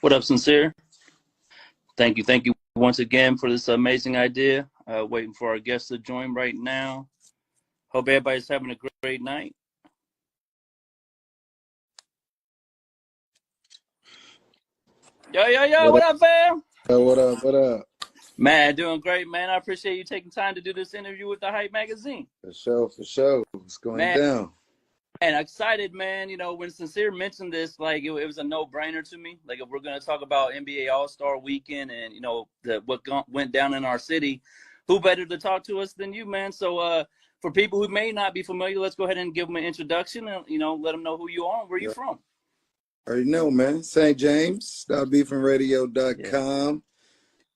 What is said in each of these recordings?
What up, Sincere? Thank you once again for this amazing idea. Waiting for our guests to join right now. Hope everybody's having a great night. Yo, what up, fam? What up? Man, doing great, man. I appreciate you taking time to do this interview with the Hype Magazine. For sure. What's going down? And excited, man. You know, when Sincere mentioned this, like it was a no-brainer to me. Like if we're gonna talk about NBA All-Star Weekend and what went down in our city, who better to talk to us than you, man? So for people who may not be familiar, let's go ahead and give them an introduction and let them know who you are and where you're from. Already know, man. St. James, StopBeefinRadio.com,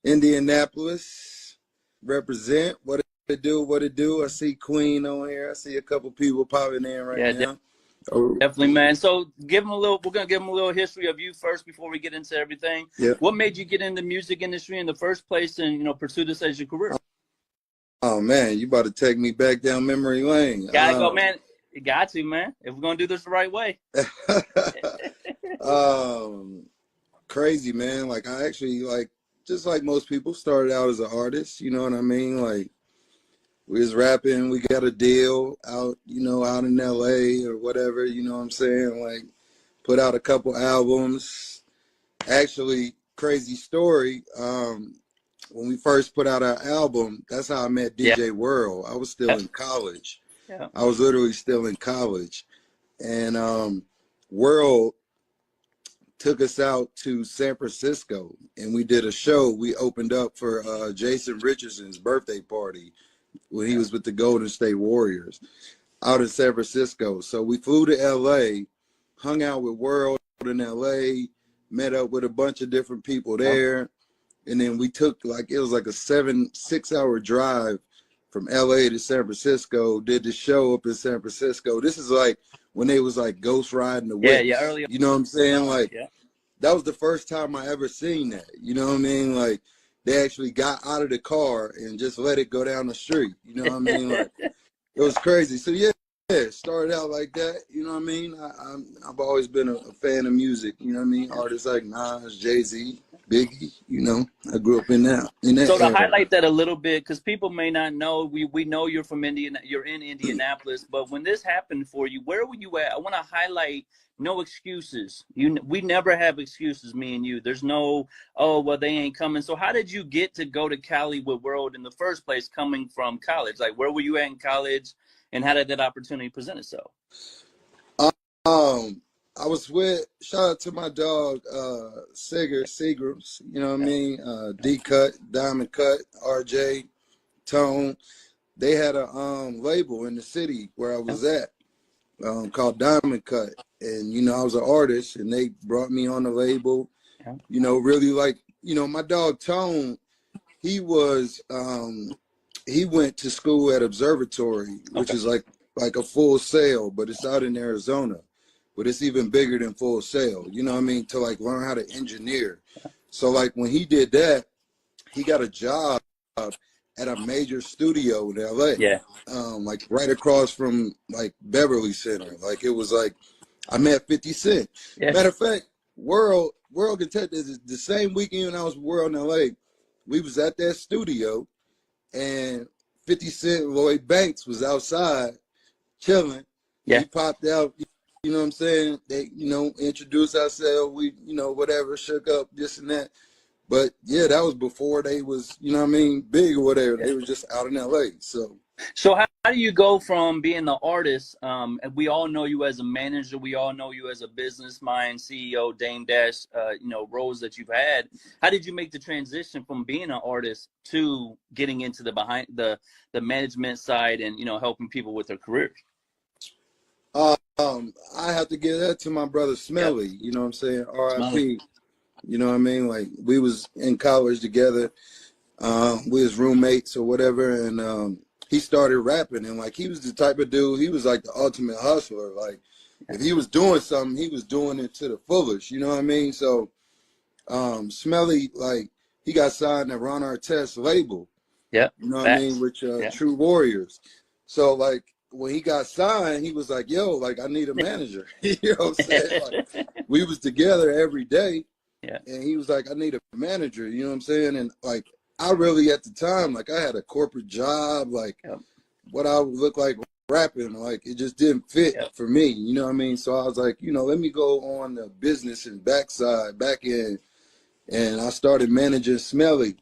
Indianapolis, represent. What it do. I see Queen on here. I see a couple people popping in right now. Definitely, man. So we're gonna give them a little history of you first before we get into everything. Yeah. What made you get in the music industry in the first place and pursue this as your career? Oh man, you about to take me back down memory lane. Gotta go, man. You got to, man. If we're gonna do this the right way. Crazy, man. Like I actually just like most people started out as an artist, you know what I mean? Like we was rapping, we got a deal out, out in LA or whatever, you know what I'm saying? Like put out a couple albums. Actually, crazy story. When we first put out our album, that's how I met DJ World. I was still in college. Yeah. I was literally still in college. And World took us out to San Francisco and we did a show. We opened up for Jason Richardson's birthday party when he was with the Golden State Warriors out in San Francisco. So we flew to LA, hung out with World in LA, met up with a bunch of different people there. And then we took it was like a 6-hour drive from LA to San Francisco, did the show up in San Francisco. This is like when they was like ghost riding the whips. Yeah, earlier. You know what I'm saying? That was the first time I ever seen that. You know what I mean? Like they actually got out of the car and just let it go down the street. You know what I mean? Like it was crazy. So yeah, started out like that. You know what I mean? I've always been a fan of music. You know what I mean? Artists like Nas, Jay-Z, Biggie. I grew up in that. So to highlight that a little bit, because people may not know, we know you're from you're in Indianapolis, but when this happened for you, where were you at? I want to highlight no excuses. We never have excuses, me and you. There's no, oh, well, they ain't coming. So how did you get to go to Cali with World in the first place, coming from college? Like, where were you at in college, and how did that opportunity present itself? I was with, shout out to my dog, Seagrams, you know what I mean? D-Cut, Diamond Cut, RJ, Tone. They had a label in the city where I was at called Diamond Cut. And, I was an artist and they brought me on the label, really my dog Tone, he was, he went to school at Observatory, which is like a Full Sail, but it's out in Arizona. But it's even bigger than Full Sail, you know what I mean, to learn how to engineer. So when he did that, he got a job at a major studio in LA. Yeah. Right across from Beverly Center. It was I met 50 Cent. Yeah. Matter of fact, World can tell you, the same weekend when I was with World in LA, we was at that studio and 50 Cent, Lloyd Banks was outside chilling. Yeah. He popped out. You know what I'm saying? They, introduced ourselves. We, whatever, shook up, this and that. But yeah, that was before they was, big or whatever. They was just out in LA. So how do you go from being the artist? And we all know you as a manager. We all know you as a business mind, CEO, Dame Dash, roles that you've had. How did you make the transition from being an artist to getting into the management side and, helping people with their careers? I have to give that to my brother Smelly, you know what I'm saying? R.I.P. You know what I mean? We was in college together. We was roommates or whatever, and he started rapping, and he was the type of dude, he was the ultimate hustler. If he was doing something, he was doing it to the fullest, you know what I mean? So Smelly, he got signed to Ron Artest's label. Yeah. You know what I mean? With True Warriors. So when he got signed, he was like, yo, I need a manager. You know what I'm saying? We was together every day. Yeah. And he was like, I need a manager, you know what I'm saying? And like, I really at the time, like I had a corporate job, like Yep. what I would look like rapping, like it just didn't fit Yep. for me, you know what I mean? So I was like, you know, let me go on the business and back end. And I started managing Smelly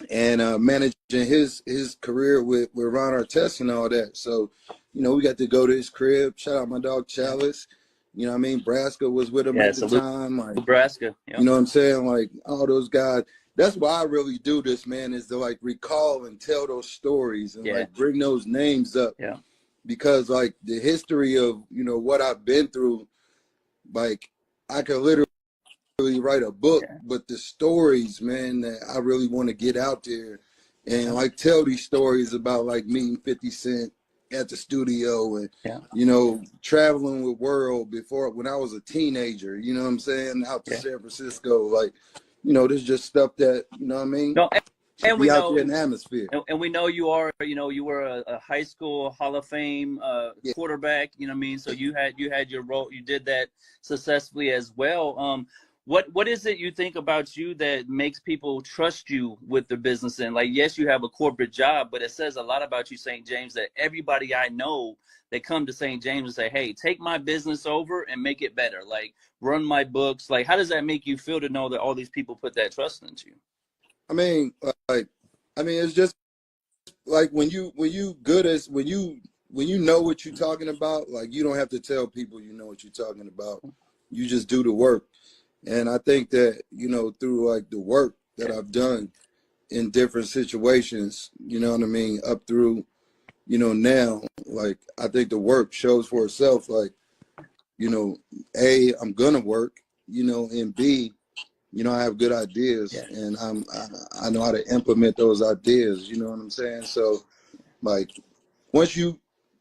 and managing his career with Ron Artest and all that. So, you know, we got to go to his crib. Shout out my dog Chalice. You know what I mean? Braska was with him Yeah. at the Salute, time. Like, Nebraska. you Yep. know what I'm saying? Like all those guys. That's why I really do this, man, is to like recall and tell those stories and Yeah. like bring those names up. Yeah. Because like the history of, you know, what I've been through, like I could literally write a book, Yeah. but the stories, man, that I really want to get out there and Yeah. like tell these stories about like meeting 50 Cent at the studio and, Yeah. you know, traveling with World before when I was a teenager, you know what I'm saying, out to Yeah. San Francisco. Like, you know, this is just stuff that, you know what I mean? No, Should and we be out there in know, the atmosphere. and we know you are, you know, you were a high school Hall of Fame Yeah. quarterback. You know what I mean? So you had your role. You did that successfully as well. What is it you think about you that makes people trust you with their business? And like, yes, you have a corporate job, but it says a lot about you, St. James, that everybody I know that come to St. James and say, hey, take my business over and make it better. Like, run my books. Like, how does that make you feel to know that all these people put that trust into you? I mean, like, I mean, it's just like when you good as when you know what you're talking about, like you don't have to tell people you know what you're talking about. You just do the work. And I think that, you know, through like the work that Yeah. I've done in different situations, you know what I mean, up through, you know, now, like I think the work shows for itself, like, you know, A, I'm gonna work, you know, and B, you know, I have good ideas Yeah. and I know how to implement those ideas, you know what I'm saying? So like once you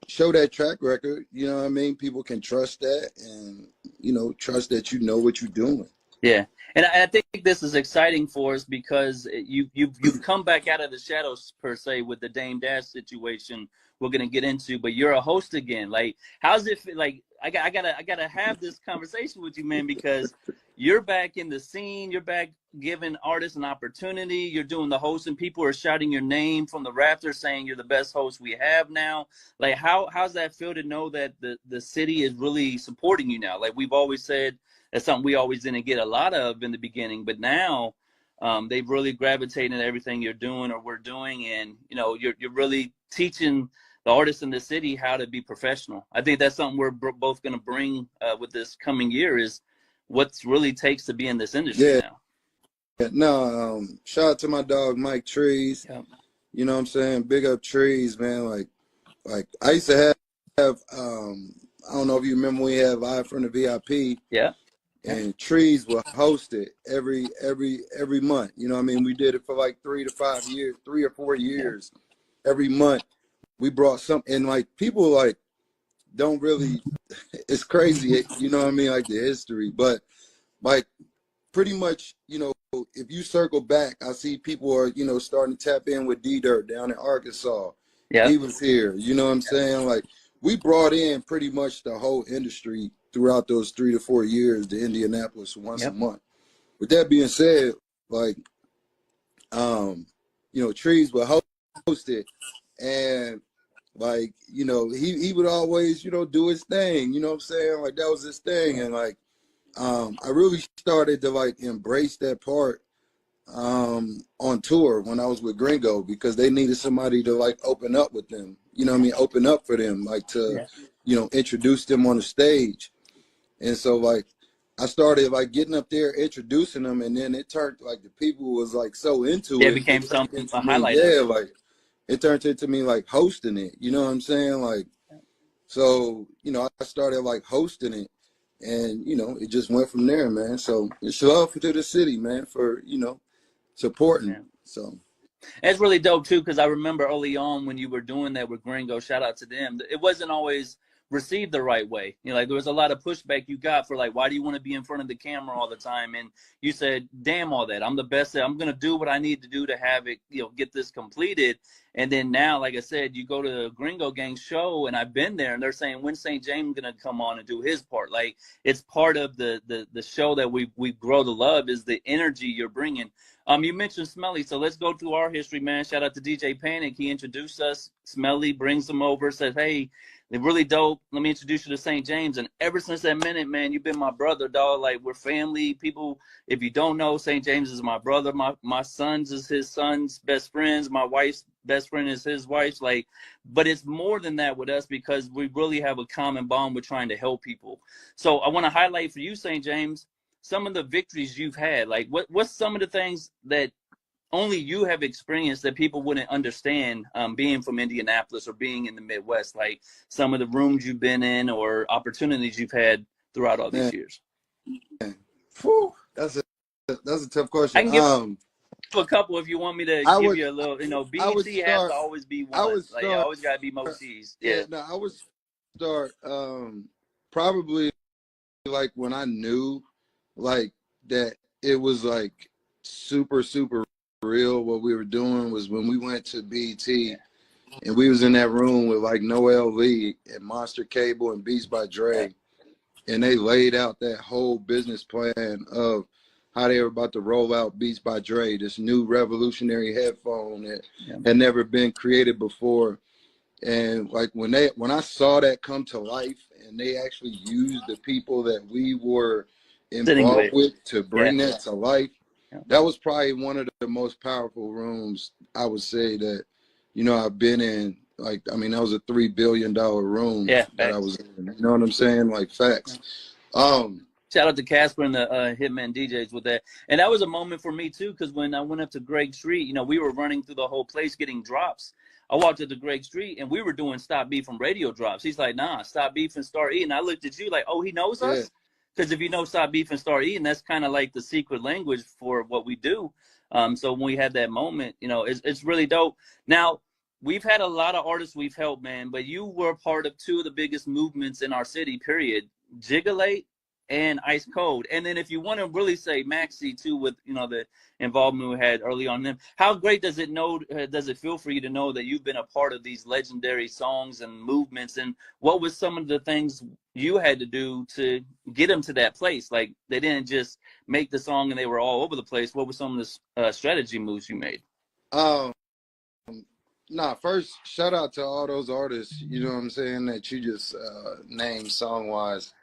show that track record, you know what I mean, people can trust that and, you know, trust that you know what you're doing. Yeah, and I think this is exciting for us because you've come back out of the shadows per se with the Dame Dash situation we're gonna get into, but you're a host again. Like, how's it feel? Like, I gotta have this conversation with you, man, because you're back in the scene. You're back giving artists an opportunity. You're doing the hosting. People are shouting your name from the rafters, saying you're the best host we have now. Like, how's that feel to know that the city is really supporting you now? Like we've always said. That's something we always didn't get a lot of in the beginning, but now they've really gravitated to everything you're doing or we're doing, and you know you're really teaching the artists in the city how to be professional. I think that's something we're both going to bring with this coming year is what's really takes to be in this industry Yeah. now. No, shout out to my dog Mike Trees. Yep. You know what I'm saying? Big up Trees, man. Like I used to have I don't know if you remember we have Eye from the VIP. Yeah. And Trees will host it every month. You know what I mean? We did it for like 3 or 4 years. Every month we brought something, and like people like don't really it's crazy, you know what I mean, like the history, but like pretty much, you know, if you circle back, I see people are, you know, starting to tap in with D-Dirt down in Arkansas. Yeah. He was here, you know what I'm saying? Like we brought in pretty much the whole industry throughout those 3 to 4 years to Indianapolis once a Yep. month. With that being said, like, you know, Trees would host it, and like, you know, he would always, you know, do his thing. You know what I'm saying? Like that was his thing, and like, I really started to like embrace that part on tour when I was with Gringo because they needed somebody to like open up with them. You know what I mean? Open up for them, like to, Yeah. you know, introduce them on the stage. And so like I started like getting up there, introducing them, and then it turned like the people was like so into Yeah. It it. became It turned into a me, highlight of yeah, it. like it turned into me like hosting it. You know what I'm saying? Like so, you know, I started like hosting it, and you know, it just went from there, man. So it's love to the city, man, for you know supporting. Yeah. So And it's really dope too, because I remember early on when you were doing that with Gringo, shout out to them. It wasn't always received the right way. You know, like there was a lot of pushback you got for like, why do you want to be in front of the camera all the time? And you said, damn all that. I'm the best. I'm going to do what I need to do to have it, you know, get this completed. And then now, like I said, you go to the Gringo Gang show, and I've been there, and they're saying, when St. James going to come on and do his part? Like, it's part of the show that we grow to love, is the energy you're bringing. You mentioned Smelly, so let's go through our history, man. Shout out to DJ Panic. He introduced us. Smelly brings them over, says, hey, they're really dope. Let me introduce you to St. James. And ever since that minute, man, you've been my brother, dog. Like, we're family. People, if you don't know, St. James is my brother. My son's is his son's best friends. My wife's best friend is his wife's. Like, but it's more than that with us, because we really have a common bond with trying to help people. So I want to highlight for you, St. James, some of the victories you've had. Like, what's some of the things that only you have experienced that people wouldn't understand, being from Indianapolis or being in the Midwest, like some of the rooms you've been in or opportunities you've had throughout all these years? Whew, that's a tough question. I can give a couple if you want me to give you a little. You know, BET has to always be one. Like, I always got to be Mochi's. Yeah. No, I would start probably like when I knew like that it was like super real. What we were doing was when we went to BT, and we was in that room with like Noel Lee and Monster Cable and Beats by Dre, and they laid out that whole business plan of how they were about to roll out Beats by Dre, this new revolutionary headphone that had never been created before. And like when I saw that come to life, and they actually used the people that we were involved with to bring that to life, that was probably one of the most powerful rooms I would say that, you know, I've been in. Like, I mean, that was a $3 billion room that I was in. You know what I'm saying? Like, facts. Shout out to Casper and the Hitman DJs with that. And that was a moment for me, too, because when I went up to Greg Street, you know, we were running through the whole place getting drops. I walked up to Greg Street, and we were doing Stop Beefing Radio drops. He's like, nah, Stop Beefing, Start Eating. I looked at you like, oh, he knows us? Because if you know Stop Beefing, Start Eating, that's kind of like the secret language for what we do. So when we had that moment, you know, it's really dope. Now, we've had a lot of artists we've helped, man, but you were part of two of the biggest movements in our city, period. Jiggalate and Ice Cold. And then if you want to really say Maxi, too, with, you know, the involvement we had early on them, how great does it feel for you to know that you've been a part of these legendary songs and movements? And what was some of the things you had to do to get them to that place? Like, they didn't just make the song and they were all over the place. What were some of the strategy moves you made? First, shout out to all those artists, you know what I'm saying, that you just named song-wise.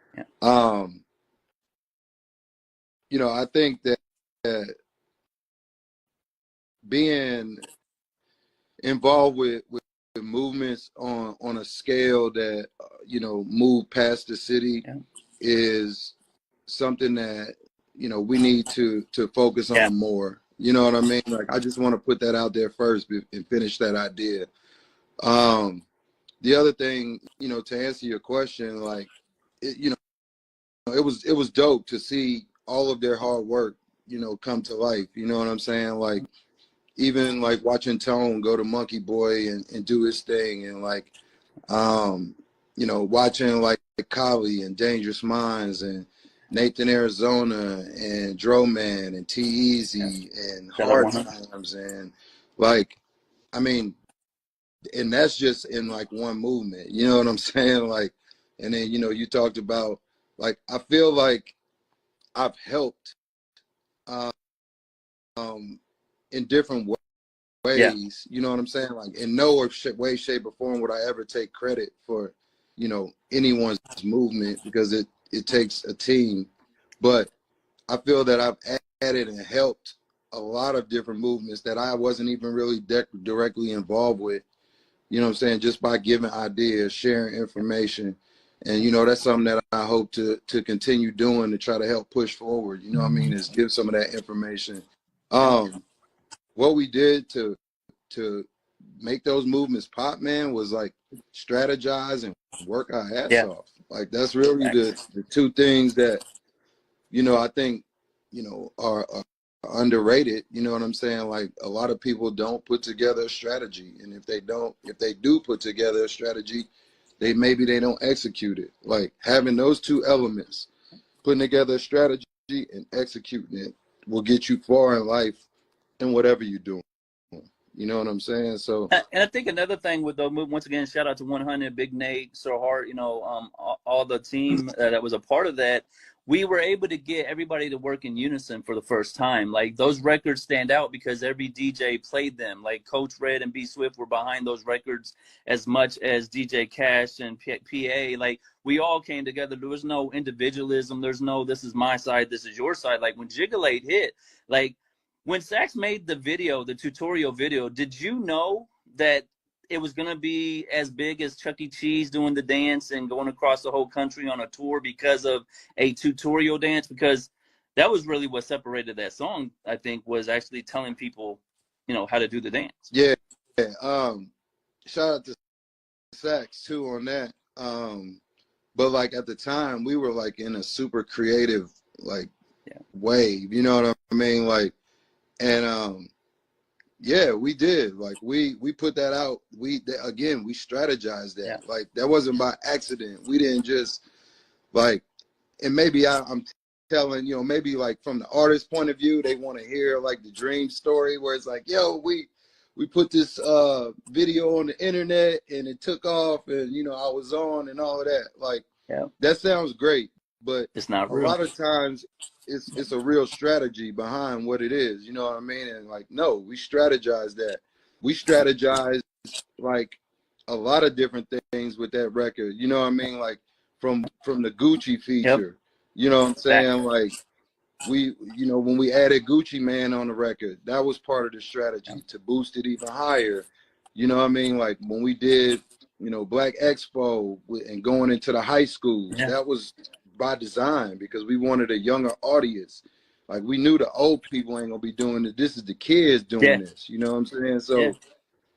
You know, I think that being involved with movements on a scale that, you know, move past the city is something that, you know, we need to focus on more. You know what I mean? Like, I just want to put that out there first and finish that idea. The other thing, you know, to answer your question, like, you know, it was dope to see all of their hard work, you know, come to life. You know what I'm saying? Like, even like watching Tone go to Monkey Boy and do his thing, and like, you know, watching like Kali and Dangerous Minds and Nathan Arizona and Dro Man and T-Eazy and Hard Times, and like, I mean, and that's just in like one movement, you know what I'm saying? Like, and then, you know, you talked about, like, I feel like I've helped in different ways, you know what I'm saying? Like, in no way, shape, or form would I ever take credit for, you know, anyone's movement, because it takes a team. But I feel that I've added and helped a lot of different movements that I wasn't even really directly involved with, you know what I'm saying, just by giving ideas, sharing information. And, you know, that's something that I hope to continue doing, to try to help push forward, you know what I mean, is give some of that information. What we did to make those movements pop, man, was like strategize and work our ass off. Like, that's really the two things that, you know, I think, you know, are underrated. You know what I'm saying? Like, a lot of people don't put together a strategy, and if they do put together a strategy, maybe they don't execute it. Like having those two elements, putting together a strategy and executing it, will get you far in life in whatever you're doing. You know what I'm saying? So, and I think another thing with the move, once again, shout out to 100, Big Nate, Sir Hart, you know, all the team that was a part of that. We were able to get everybody to work in unison for the first time. Like those records stand out because every DJ played them. Like Coach Red and B Swift were behind those records as much as DJ Cash and PA. Like we all came together. There was no individualism. There's no, this is my side, this is your side. Like when Jiggalate hit, like when Sax made the video, the tutorial video, did you know that it was going to be as big as Chuck E. Cheese doing the dance and going across the whole country on a tour because of a tutorial dance? Because that was really what separated that song, I think, was actually telling people, you know, how to do the dance. Yeah. Shout out to Sax too on that. But like at the time we were like in a super creative like wave, you know what I mean? Like, and yeah, we did. Like we put that out. We strategized that. Yeah. Like that wasn't by accident. We didn't just like, and maybe I'm telling, you know, maybe like from the artist's point of view, they want to hear like the dream story where it's like, yo, we put this video on the internet and it took off and, you know, I was on and all of that. Like, that sounds great, but it's not real. A lot of times it's a real strategy behind what it is. You know what I mean? And like, no, we strategize that. We strategize like a lot of different things with that record. You know what I mean? Like from the Gucci feature, you know what I'm saying? Like we, you know, when we added Gucci Man on the record, that was part of the strategy to boost it even higher. You know what I mean? Like when we did, you know, Black Expo and going into the high schools, that was by design because we wanted a younger audience. Like we knew the old people ain't gonna be doing it. This is the kids doing this. You know what I'm saying? So,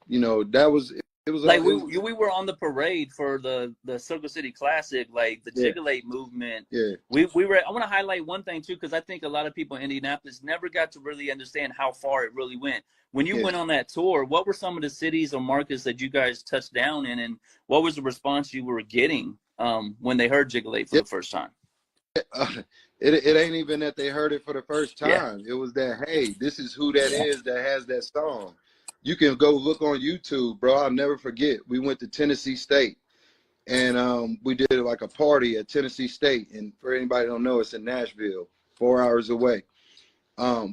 you know, that was it was like we were on the parade for the Circle City Classic, like the Jiggalate movement. We were. I want to highlight one thing too, because I think a lot of people in Indianapolis never got to really understand how far it really went. When you went on that tour, what were some of the cities or markets that you guys touched down in, and what was the response you were getting when they heard Jiggalate for the first time? It ain't even that they heard it for the first time. It was that, hey, this is who that is that has that song. You can go look on YouTube, bro. I'll never forget. We went to Tennessee State, and we did like a party at Tennessee State. And for anybody who don't know, it's in Nashville, 4 hours away.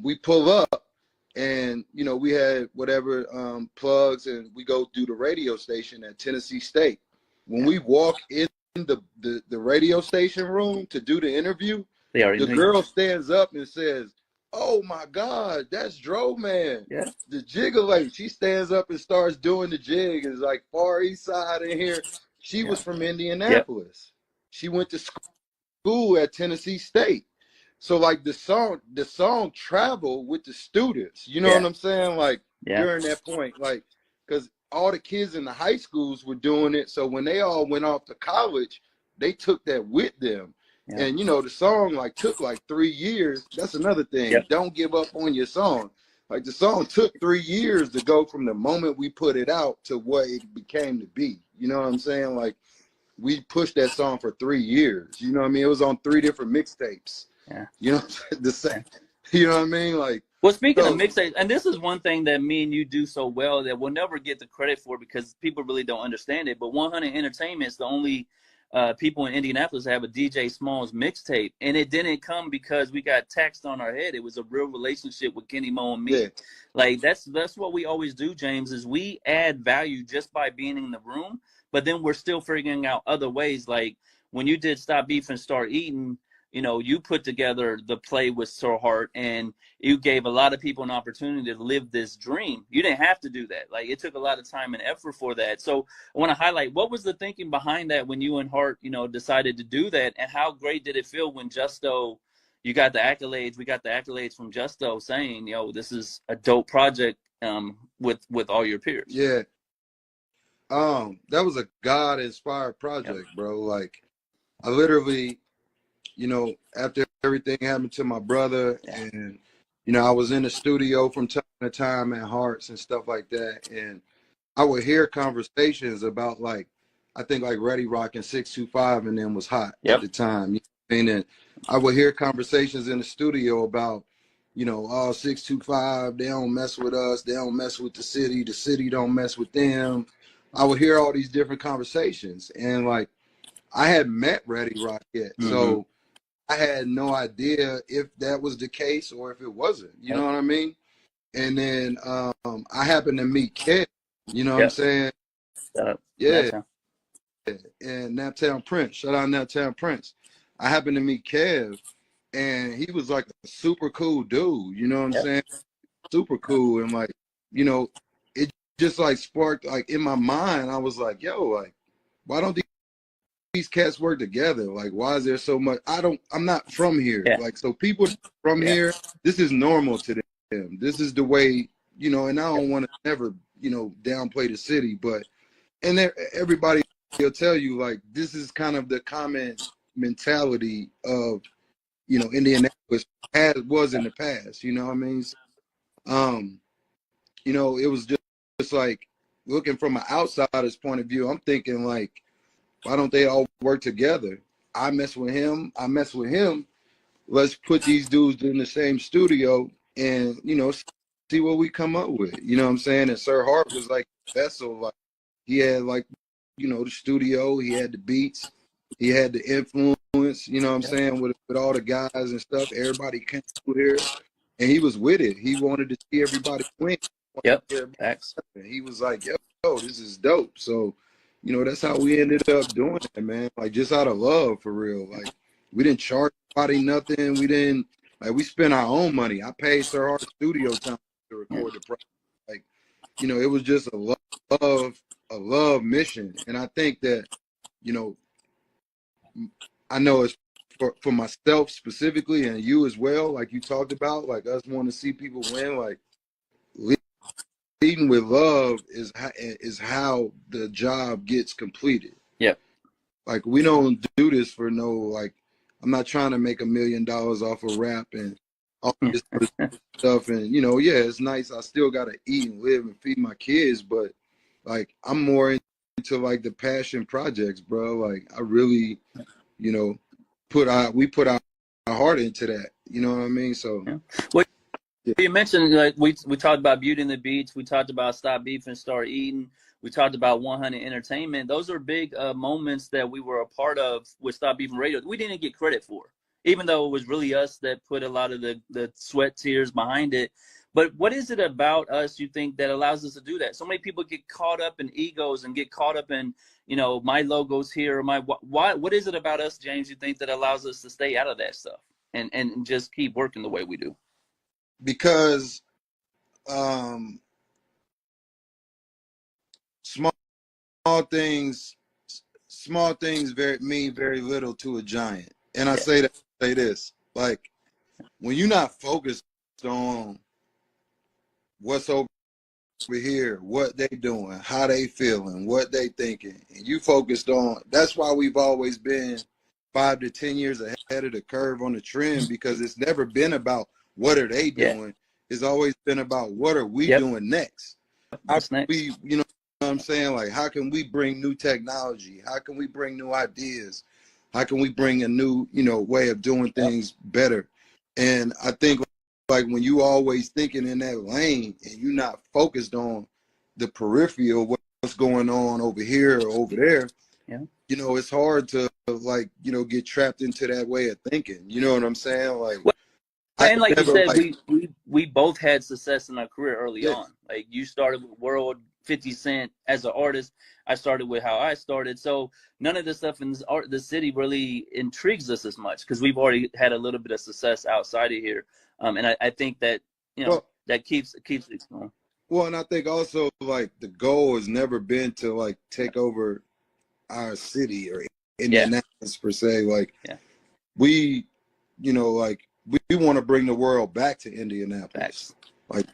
We pull up, and you know we had whatever plugs, and we go do the radio station at Tennessee State. When we walk in the radio station room to do the interview, the girl stands up and says, "Oh my God, that's Dro Man." The Jiggalate. She stands up and starts doing the jig. It's like Far East Side in here. She was from Indianapolis. She went to school at Tennessee State. So like the song traveled with the students. You know what I'm saying? Like during that point, like because all the kids in the high schools were doing it. So when they all went off to college, they took that with them. And you know, the song like took like 3 years. That's another thing. Don't give up on your song. Like the song took 3 years to go from the moment we put it out to what it became to be. You know what I'm saying? Like we pushed that song for 3 years. You know what I mean? It was on 3 different mixtapes. You know, the same. You know what I mean? Like, well, speaking of mixtapes, and this is one thing that me and you do so well that we'll never get the credit for because people really don't understand it. But 100 Entertainment is the only people in Indianapolis that have a DJ Smalls mixtape, and it didn't come because we got taxed on our head. It was a real relationship with Kenny Mo and me. Like that's what we always do, James, is we add value just by being in the room, but then we're still figuring out other ways. Like when you did Stop Beef and Start Eating, you know, you put together the play with Sir Hart, and you gave a lot of people an opportunity to live this dream. You didn't have to do that. Like, it took a lot of time and effort for that. So I want to highlight, what was the thinking behind that when you and Hart, you know, decided to do that? And how great did it feel when Justo, you got the accolades, we got the accolades from Justo saying, yo, this is a dope project with all your peers? That was a God-inspired project, bro. Like, I literally, you know, after everything happened to my brother and, you know, I was in the studio from time to time at Hearts and stuff like that. And I would hear conversations about like I think like Ready Rock and 625 and then was hot at Yep. the time. You know what I mean? And I would hear conversations in the studio about, you know, oh, 625, they don't mess with us, they don't mess with the city don't mess with them. I would hear all these different conversations, and like I hadn't met Ready Rock yet, so I had no idea if that was the case or if it wasn't. You know what I mean? And then I happened to meet Kev. You know what I'm saying? Yeah. And Naptown Prince. Shout out Naptown Prince. I happened to meet Kev, and he was like a super cool dude. You know what I'm saying? Super cool. And like, you know, it just like sparked like in my mind. I was like, yo, like, why don't these cats work together? Like, why is there so much? I'm not from here. Like, so people from here, this is normal to them. This is the way, you know, and I don't want to never, you know, downplay the city, but, and everybody will tell you, like, this is kind of the common mentality of, you know, Indianapolis was in the past, you know what I mean? You know, it was just like looking from an outsider's point of view, I'm thinking like, why don't they all work together? I mess with him. I mess with him. Let's put these dudes in the same studio and, you know, see what we come up with. You know what I'm saying? And Sir Hart was like vessel. Like he had like, you know, the studio. He had the beats. He had the influence. You know what I'm saying? With all the guys and stuff. Everybody came through here, and he was with it. He wanted to see everybody win. He was like, yo, this is dope. So, you know, that's how we ended up doing it, man. Like just out of love, for real. Like we didn't charge anybody nothing. We didn't like we spent our own money. I paid Sir Hart studio time to record the project. Like, you know, it was just a love mission. And I think that, you know, I know it's for myself specifically and you as well, like you talked about, like us wanting to see people win, like leading with love is how the job gets completed. Like we don't do this for no, like I'm not trying to make $1 million off of rap and all this stuff. And you know, yeah, it's nice. I still gotta eat and live and feed my kids, but like I'm more into like the passion projects, bro. Like I really, you know, we put our heart into that. You know what I mean? So Well, you mentioned like we talked about Beauty and the Beach. We talked about Stop Beefing, Start Eating. We talked about 100 Entertainment. Those are big moments that we were a part of with Stop Beefing Radio. We didn't get credit for, even though it was really us that put a lot of the sweat tears behind it. But what is it about us, you think, that allows us to do that? So many people get caught up in egos and get caught up in, you know, my logo's here. Or what is it about us, James, you think, that allows us to stay out of that stuff and just keep working the way we do? Because small things mean very little to a giant. And I say this, like when you're not focused on what's over here, what they doing, how they feeling, what they thinking, and you focused on, that's why we've always been 5 to 10 years ahead of the curve on the trend, because it's never been about what are they doing. It's always been about what are we doing next. How can we, you know what I'm saying? Like, how can we bring new technology? How can we bring new ideas? How can we bring a new, you know, way of doing things better? And I think like when you always thinking in that lane and you're not focused on the periphery of what's going on over here or over there, you know, it's hard to like, you know, get trapped into that way of thinking. You know what I'm saying? Like, and like you said, we both had success in our career early on. Like you started with World 50 Cent as an artist. I started with how I started. So none of the stuff in the city really intrigues us as much because we've already had a little bit of success outside of here. And I think that, you know, that keeps it going. Well, and I think also like the goal has never been to like take over our city or Indianapolis per se. Like we, you know, like we want to bring the world back to Indianapolis. Like,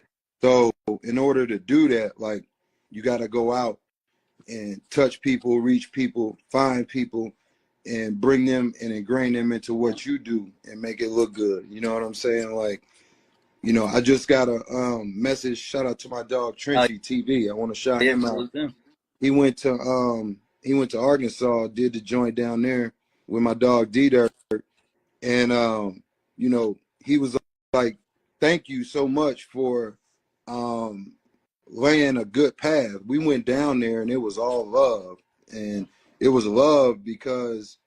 so in order to do that, like you got to go out and touch people, reach people, find people, and bring them and ingrain them into what you do and make it look good. You know what I'm saying? Like, you know, I just got a message. Shout out to my dog Trenchy TV. I want to shout him out. He went to he went to Arkansas, did the joint down there with my dog D-Dirt. And, you know, he was like, thank you so much for laying a good path. We went down there and it was all love. And it was love because,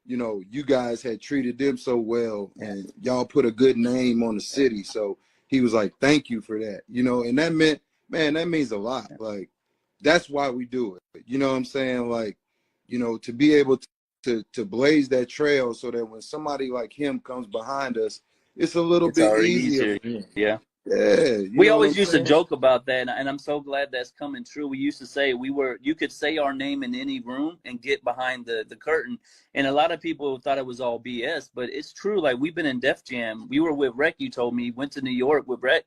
you know, you guys had treated them so well and y'all put a good name on the city. So he was like, thank you for that, you know, and that meant, man, that means a lot. Like, that's why we do it. You know what I'm saying? Like, you know, to be able to blaze that trail so that when somebody like him comes behind us, it's a little It's bit already easier. easier. Yeah. Yeah. You We know what I'm always used to saying? joke about that, and I'm so glad that's coming true. We used to say you could say our name in any room and get behind the curtain, and a lot of people thought it was all BS, but it's true. Like, we've been in Def Jam. We were with Rec, you told me, went to New York with Rec,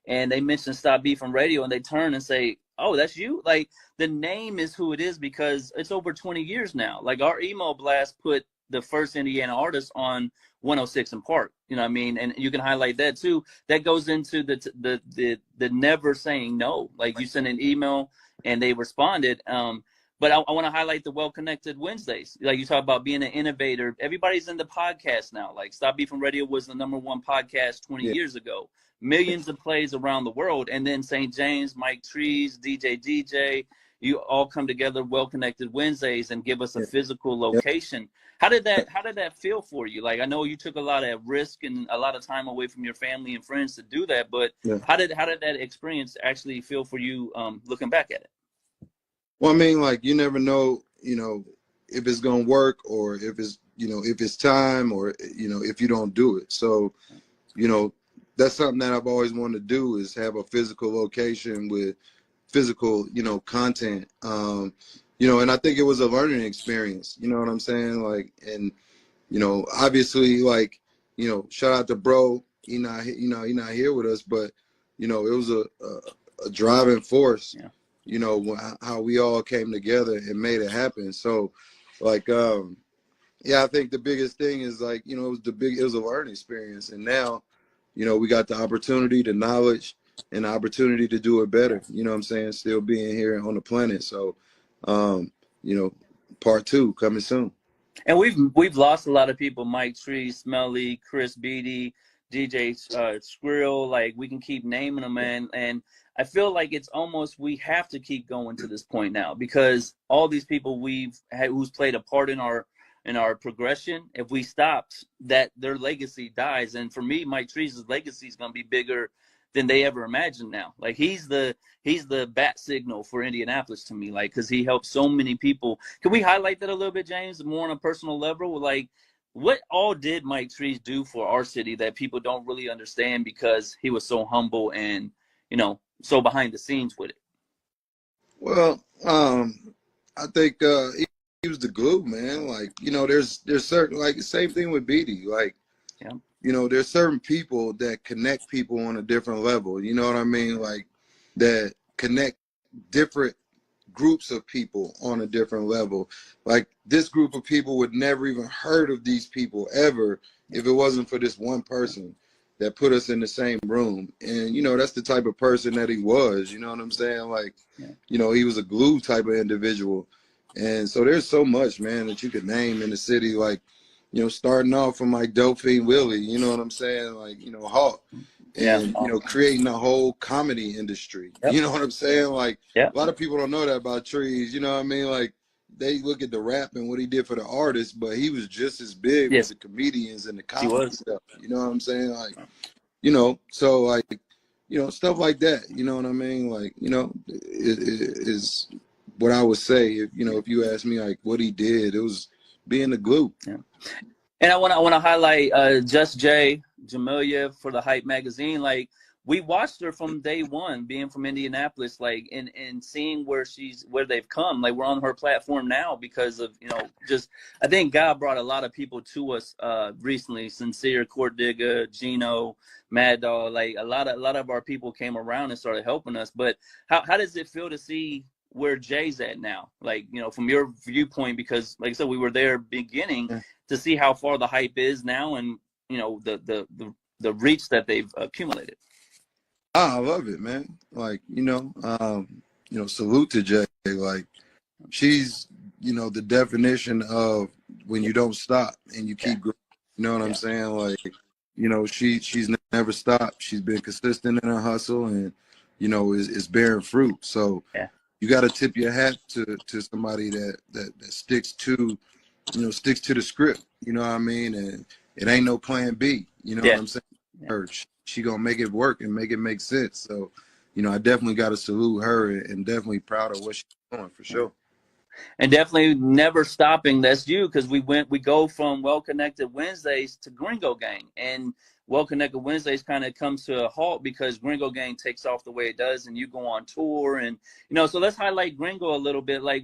and they mentioned Stop Beefing Radio, and they turn and say, oh, that's you? Like, the name is who it is because it's over 20 years now. Like, our email blast put the first Indiana artist on 106 in Park, you know what I mean? And you can highlight that too. That goes into the never saying no. Like, you send an email and they responded. But I want to highlight the Well-Connected Wednesdays. Like, you talk about being an innovator. Everybody's in the podcast now. Like, Stop Beefing Radio was the #1 podcast 20 years ago. Millions of plays around the world. And then St. James, Mike Trees, DJ, you all come together, Well-Connected Wednesdays, and give us a physical location. How did that feel for you? Like, I know you took a lot of risk and a lot of time away from your family and friends to do that, but how did that experience actually feel for you, looking back at it? Well, I mean, like, you never know, you know, if it's gonna work or if it's, you know, if it's time or, you know, if you don't do it. So, you know, that's something that I've always wanted to do, is have a physical location with physical, you know, content. You know, and I think it was a learning experience, you know what I'm saying? Like, and, you know, obviously, like, you know, shout out to bro, he not here with us, but, you know, it was a driving force, you know, how we all came together and made it happen. So, like, yeah, I think the biggest thing is, like, you know, it was a learning experience. And now, you know, we got the opportunity, the knowledge, and the opportunity to do it better. You know what I'm saying? Still being here on the planet. So, you know, part 2 coming soon. And we've lost a lot of people: Mike Tree, Smelly, Chris Beatty, DJ Squirrel. Like, we can keep naming them, and I feel like it's almost, we have to keep going to this point now, because all these people who's played a part in our progression, if we stopped, that their legacy dies. And for me, Mike Trees' legacy is going to be bigger than they ever imagined now. Like, he's the bat signal for Indianapolis to me, like, because he helped so many people. Can we highlight that a little bit, James, more on a personal level? Like, what all did Mike Trees do for our city that people don't really understand, because he was so humble and, you know, so behind the scenes with it? Well, I think he was the glue, man. Like, you know, there's certain, like, same thing with Beatty. Like, you know, there's certain people that connect people on a different level. You know what I mean? Like, that connect different groups of people on a different level. Like, this group of people would never even heard of these people ever if it wasn't for this one person that put us in the same room. And, you know, that's the type of person that he was. You know what I'm saying? Like, you know, he was a glue type of individual. And so there's so much, man, that you could name in the city. Like, you know, starting off from like Delphine Willie, you know what I'm saying? Like, you know, Hawk, and, you know, creating a whole comedy industry. You know what I'm saying? Like, a lot of people don't know that about Trees. You know what I mean? Like, they look at the rap and what he did for the artists, but he was just as big with the comedians and the comedy stuff. You know what I'm saying? Like, you know, so, like, you know, stuff like that. You know what I mean? Like, you know, it is what I would say. If, you know, if you ask me, like, what he did, it was being the glue. And I want to highlight Just Jay Jamelia for the Hype magazine. Like, we watched her from day one, being from Indianapolis, like, and seeing where they've come. Like, we're on her platform now because of, you know, just, I think God brought a lot of people to us recently. Sincere, Court Digger, Gino, Mad Dog. Like, a lot of our people came around and started helping us. But how does it feel to see where Jay's at now? Like, you know, from your viewpoint, because, like I said, we were there beginning, to see how far the Hype is now, and, you know, the reach that they've accumulated. I love it, man. Like, you know, salute to Jay. Like, she's you know, the definition of when you don't stop and you keep growing. You know what I'm saying? Like, you know, she's never stopped. She's been consistent in her hustle, and you know, is bearing fruit. So you got to tip your hat to somebody that sticks to, you know, sticks to the script. You know what I mean? And it ain't no plan B. You know what I'm saying? Her, she gonna make it work and make it make sense. So, you know, I definitely got to salute her, and definitely proud of what she's doing for sure. And definitely never stopping. That's you, because we go from Well Connected Wednesdays to Gringo Gang, and Well Connected Wednesdays kind of comes to a halt because Gringo Gang takes off the way it does, and you go on tour, and you know. So let's highlight Gringo a little bit. Like,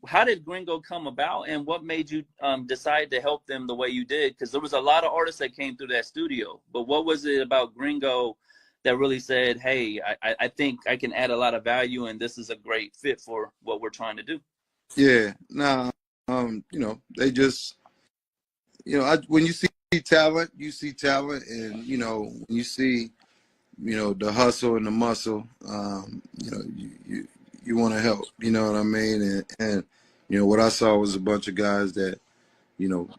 how did Gringo come about, and what made you decide to help them the way you did? Because there was a lot of artists that came through that studio, but what was it about Gringo that really said, "Hey, I think I can add a lot of value, and this is a great fit for what we're trying to do"? Yeah, nah, you know, they just, you know, when you see talent, you see talent, and you know, when you see, you know, the hustle and the muscle, you know, you want to help, you know what I mean? And you know, what I saw was a bunch of guys that, you know,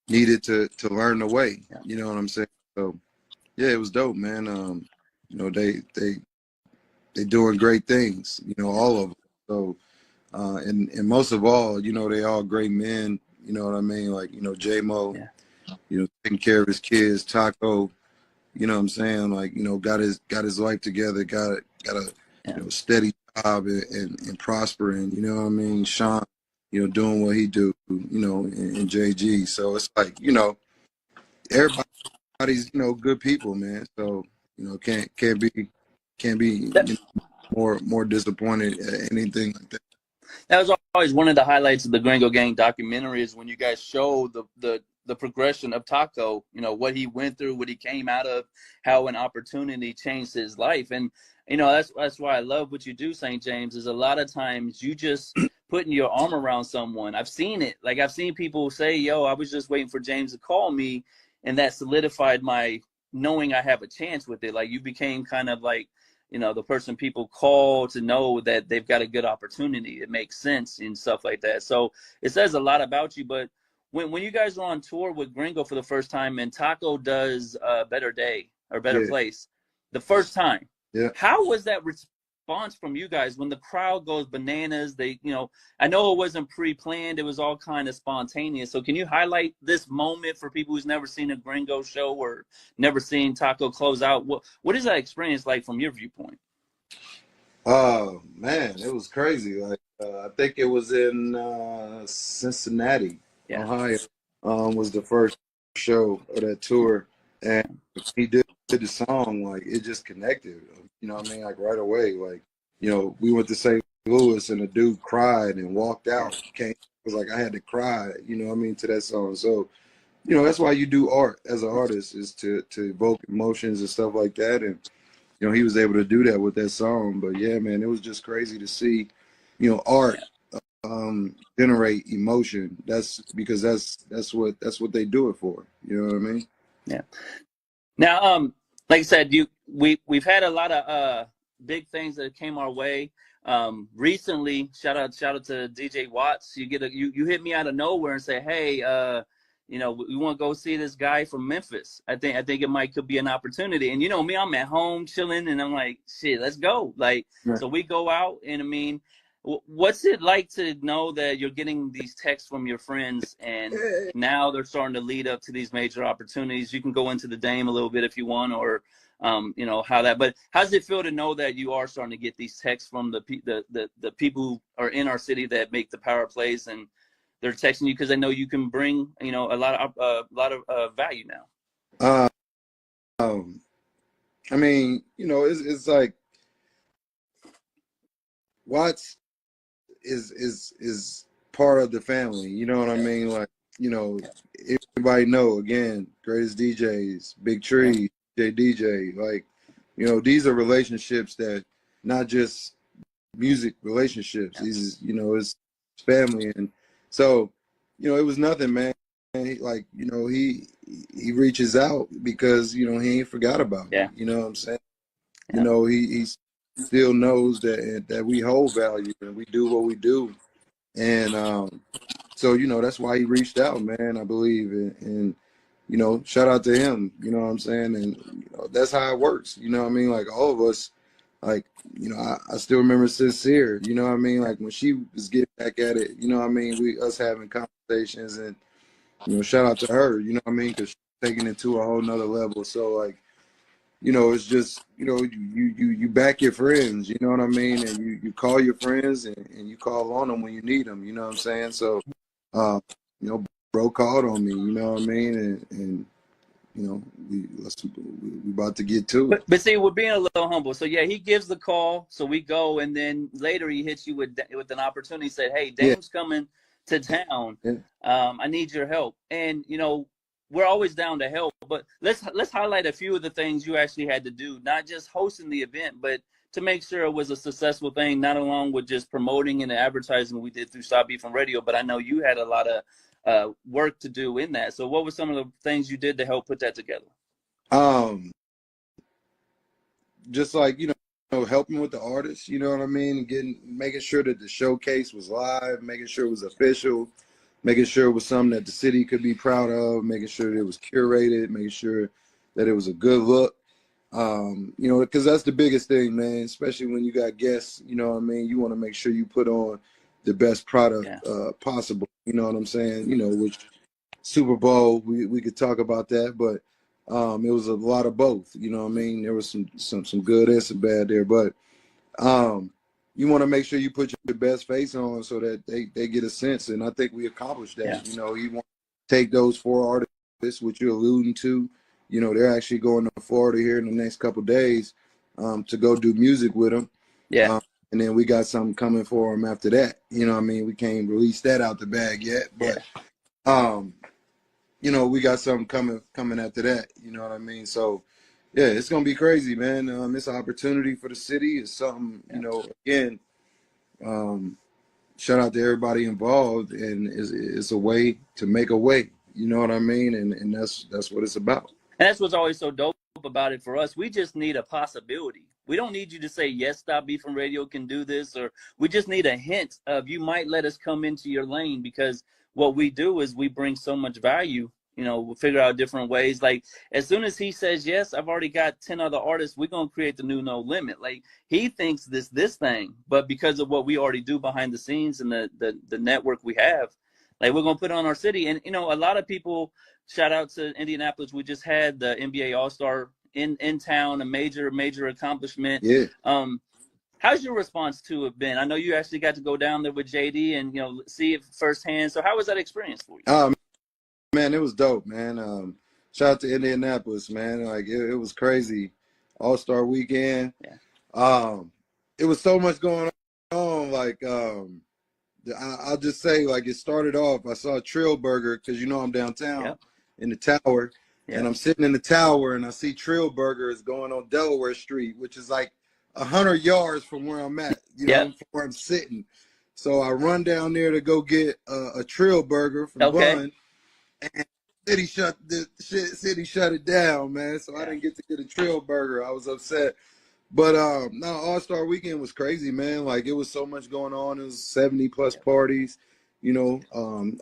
needed to learn the way, you know what I'm saying? So yeah, it was dope, man. You know, they doing great things, you know, all of them. So. And most of all, you know, they all great men. You know what I mean? Like, you know, J-Mo, you know, taking care of his kids. Taco, you know what I'm saying? Like, you know, got his life together. Got a you know, steady job and prospering. You know what I mean? Sean, you know, doing what he do. You know, and JG. So it's like, you know, everybody's, you know, good people, man. So you know, can't be you know, more disappointed at anything like that. That was always one of the highlights of the Gringo Gang documentary, is when you guys show the progression of Taco, you know, what he went through, what he came out of, how an opportunity changed his life. And, you know, that's why I love what you do, St. James, is a lot of times you just putting your arm around someone. I've seen it. Like, I've seen people say, yo, I was just waiting for James to call me, and that solidified my knowing I have a chance with it. Like, you became kind of like, you know, the person people call to know that they've got a good opportunity. It makes sense and stuff like that. So it says a lot about you. But when you guys are on tour with Gringo for the first time, and Taco does Better Day or Better Place, the first time, how was that response from you guys when the crowd goes bananas? They, you know, I know it wasn't pre-planned. It was all kind of spontaneous. So can you highlight this moment for people who's never seen a Gringo show or never seen Taco close out? What is that experience like from your viewpoint? Oh man, it was crazy. Like I think it was in Cincinnati, Ohio. Was the first show of that tour, and he did the song. Like it just connected. You know what I mean? Like right away. Like, you know, we went to St. Louis, and the dude cried and walked out. It was like I had to cry. You know what I mean, to that song. So, you know, that's why you do art as an artist, is to evoke emotions and stuff like that. And you know, he was able to do that with that song. But yeah, man, it was just crazy to see, you know, art generate emotion. That's because that's what they do it for. You know what I mean? Yeah. Now, like I said, we've had a lot of big things that came our way. Recently, shout out to DJ Watts. You hit me out of nowhere and say, hey, you know, we want to go see this guy from Memphis. I think it could be an opportunity. And you know me, I'm at home chilling, and I'm like, shit, let's go. Like, so we go out, and I mean, what's it like to know that you're getting these texts from your friends, and now they're starting to lead up to these major opportunities? You can go into the Dame a little bit if you want, or you know, but how does it feel to know that you are starting to get these texts from the people who are in our city that make the power plays, and they're texting you because they know you can bring, you know, a lot of value now? I mean, you know, it's like Watts is part of the family. You know what I mean? Like, you know, everybody know, again, greatest DJs, Big Tree, DJ. Like, you know, these are relationships that not just music relationships. These is, you know, it's family. And so, you know, it was nothing, man. Like, you know, he reaches out because, you know, he ain't forgot about me. You know what I'm saying? You know, he still knows that we hold value and we do what we do And so, you know, that's why he reached out, man, I believe. And you know, shout out to him, you know what I'm saying? And you know, that's how it works. You know what I mean? Like all of us, like, you know, I still remember Sincere, you know what I mean? Like when she was getting back at it, you know what I mean? Us having conversations, and, you know, shout out to her, you know what I mean? Because she's taking it to a whole nother level. So like, you know, it's just, you know, you back your friends, you know what I mean? And you call your friends, and you call on them when you need them, you know what I'm saying? So, you know, bro called on me, you know what I mean? And you know, we about to get to it. But see, we're being a little humble. So yeah, he gives the call, so we go, and then later he hits you with an opportunity. He said, "Hey, Yeah. Dame's coming to town. Yeah. I need your help." And you know, we're always down to help. But let's highlight a few of the things you actually had to do, not just hosting the event, but to make sure it was a successful thing, not along with just promoting and the advertising we did through StopBeefinRadio, but I know you had a lot of work to do in that. So what were some of the things you did to help put that together? Just like, you know, helping with the artists, you know what I mean? Making sure that the showcase was live, making sure it was official, making sure it was something that the city could be proud of, making sure that it was curated, making sure that it was a good look. You know, because that's the biggest thing, man, especially when you got guests, you know what I mean? You want to make sure you put on the best product possible, you know what I'm saying? You know, which Super Bowl, we could talk about that, but it was a lot of both, you know what I mean? There was some good and some bad there, but you want to make sure you put your best face on so that they get a sense, and I think we accomplished that. Yeah. You know, you want to take those 4 artists, which you're alluding to, you know, they're actually going to Florida here in the next couple of days to go do music with them. Yeah. And then we got something coming for them after that. You know what I mean? We can't release that out the bag yet, but you know, we got something coming after that. You know what I mean? So, yeah, it's gonna be crazy, man. It's an opportunity for the city. It's something, you know. Again, shout out to everybody involved, and it's a way to make a way. You know what I mean? And that's what it's about. And that's what's always so dope about it for us. We just need a possibility. We don't need you to say, yes, Stop Beefing Radio can do this, or we just need a hint of you might let us come into your lane, because what we do is we bring so much value. You know, we'll figure out different ways. Like as soon as he says, yes, I've already got 10 other artists, we're going to create the new No Limit. Like he thinks this thing, but because of what we already do behind the scenes and the network we have, like we're going to put on our city. And, you know, a lot of people, shout out to Indianapolis. We just had the NBA All-Star in town, a major accomplishment. Yeah. How's your response to it been? I know you actually got to go down there with JD and, you know, see it firsthand. So how was that experience for you? Man, it was dope, man. Shout out to Indianapolis, man. Like it was crazy. All-Star weekend. Yeah. It was so much going on. Like I'll just say, like, it started off, I saw a Trill Burger, because you know I'm downtown in the tower, and I'm sitting in the tower, and I see Trill Burger is going on Delaware Street, which is like 100 yards from where I'm at, you know, from where I'm sitting. So I run down there to go get a Trill Burger from Bun, and city shut it down, man. So I didn't get to get a Trill Burger. I was upset. But no, All-Star weekend was crazy, man. Like it was so much going on. It was 70+ parties, you know,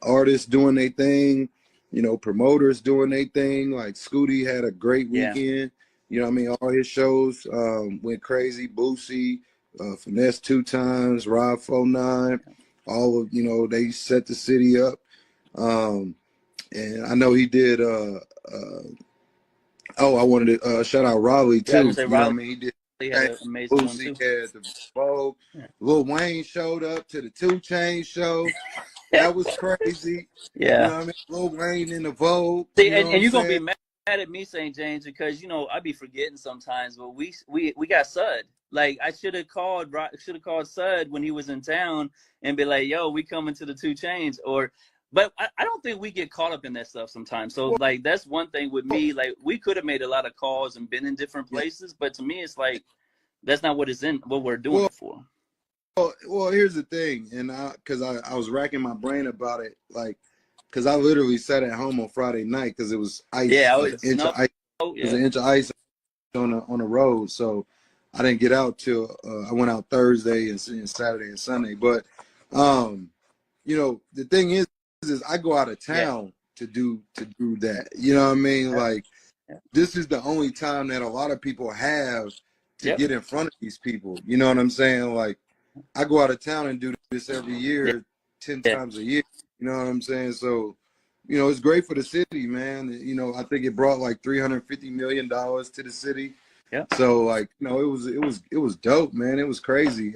artists doing their thing, you know, promoters doing their thing. Like Scooty had a great weekend. You know what I mean? All his shows went crazy. Boosie, Finesse 2 times, Rob 49, all of, you know, they set the city up. And I know he did I wanted to shout out Raleigh too. You know what I mean? He did. Had an amazing Boosie had the Vogue. Lil Wayne showed up to the 2 Chainz show. That was crazy. You know what I mean? Lil Wayne in the Vogue. See, and you're gonna be mad at me, St. James, because you know I be forgetting sometimes, but we got Sud. Like I should have called Sud when he was in town and be like, yo, we coming to the 2 Chainz. But I don't think we get caught up in that stuff sometimes. So like that's one thing with me. Like we could have made a lot of calls and been in different places, but to me it's like that's not what we're doing it for. Well, here's the thing, and because I was racking my brain about it, like because I literally sat at home on Friday night because it was ice. Yeah, it was an inch of ice on the road, so I didn't get out till I went out Thursday and Saturday and Sunday, but you know, the thing is I go out of town to do that. You know what I mean? Like, this is the only time that a lot of people have to get in front of these people. You know what I'm saying? Like, I go out of town and do this every year, 10 times a year. You know what I'm saying? So, you know, it's great for the city, man. You know, I think it brought like $350 million to the city. Yeah. So, like, you know, it was dope, man. It was crazy.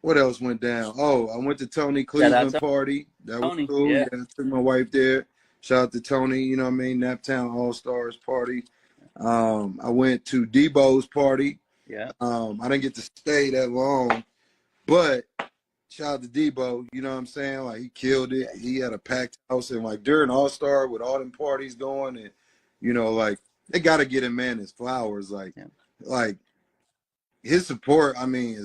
What else went down? Oh, I went to Tony Cleveland party. That was Tony. cool. Yeah, I took my wife there. Shout out to Tony, you know what I mean? Naptown All-Stars party. I went to Debo's party. Yeah. I didn't get to stay that long, but shout out to Debo, you know what I'm saying? Like, he killed it. He had a packed house, and like during All-Star with all them parties going, and you know, like, they gotta get him, man, his flowers. Like, like his support, I mean,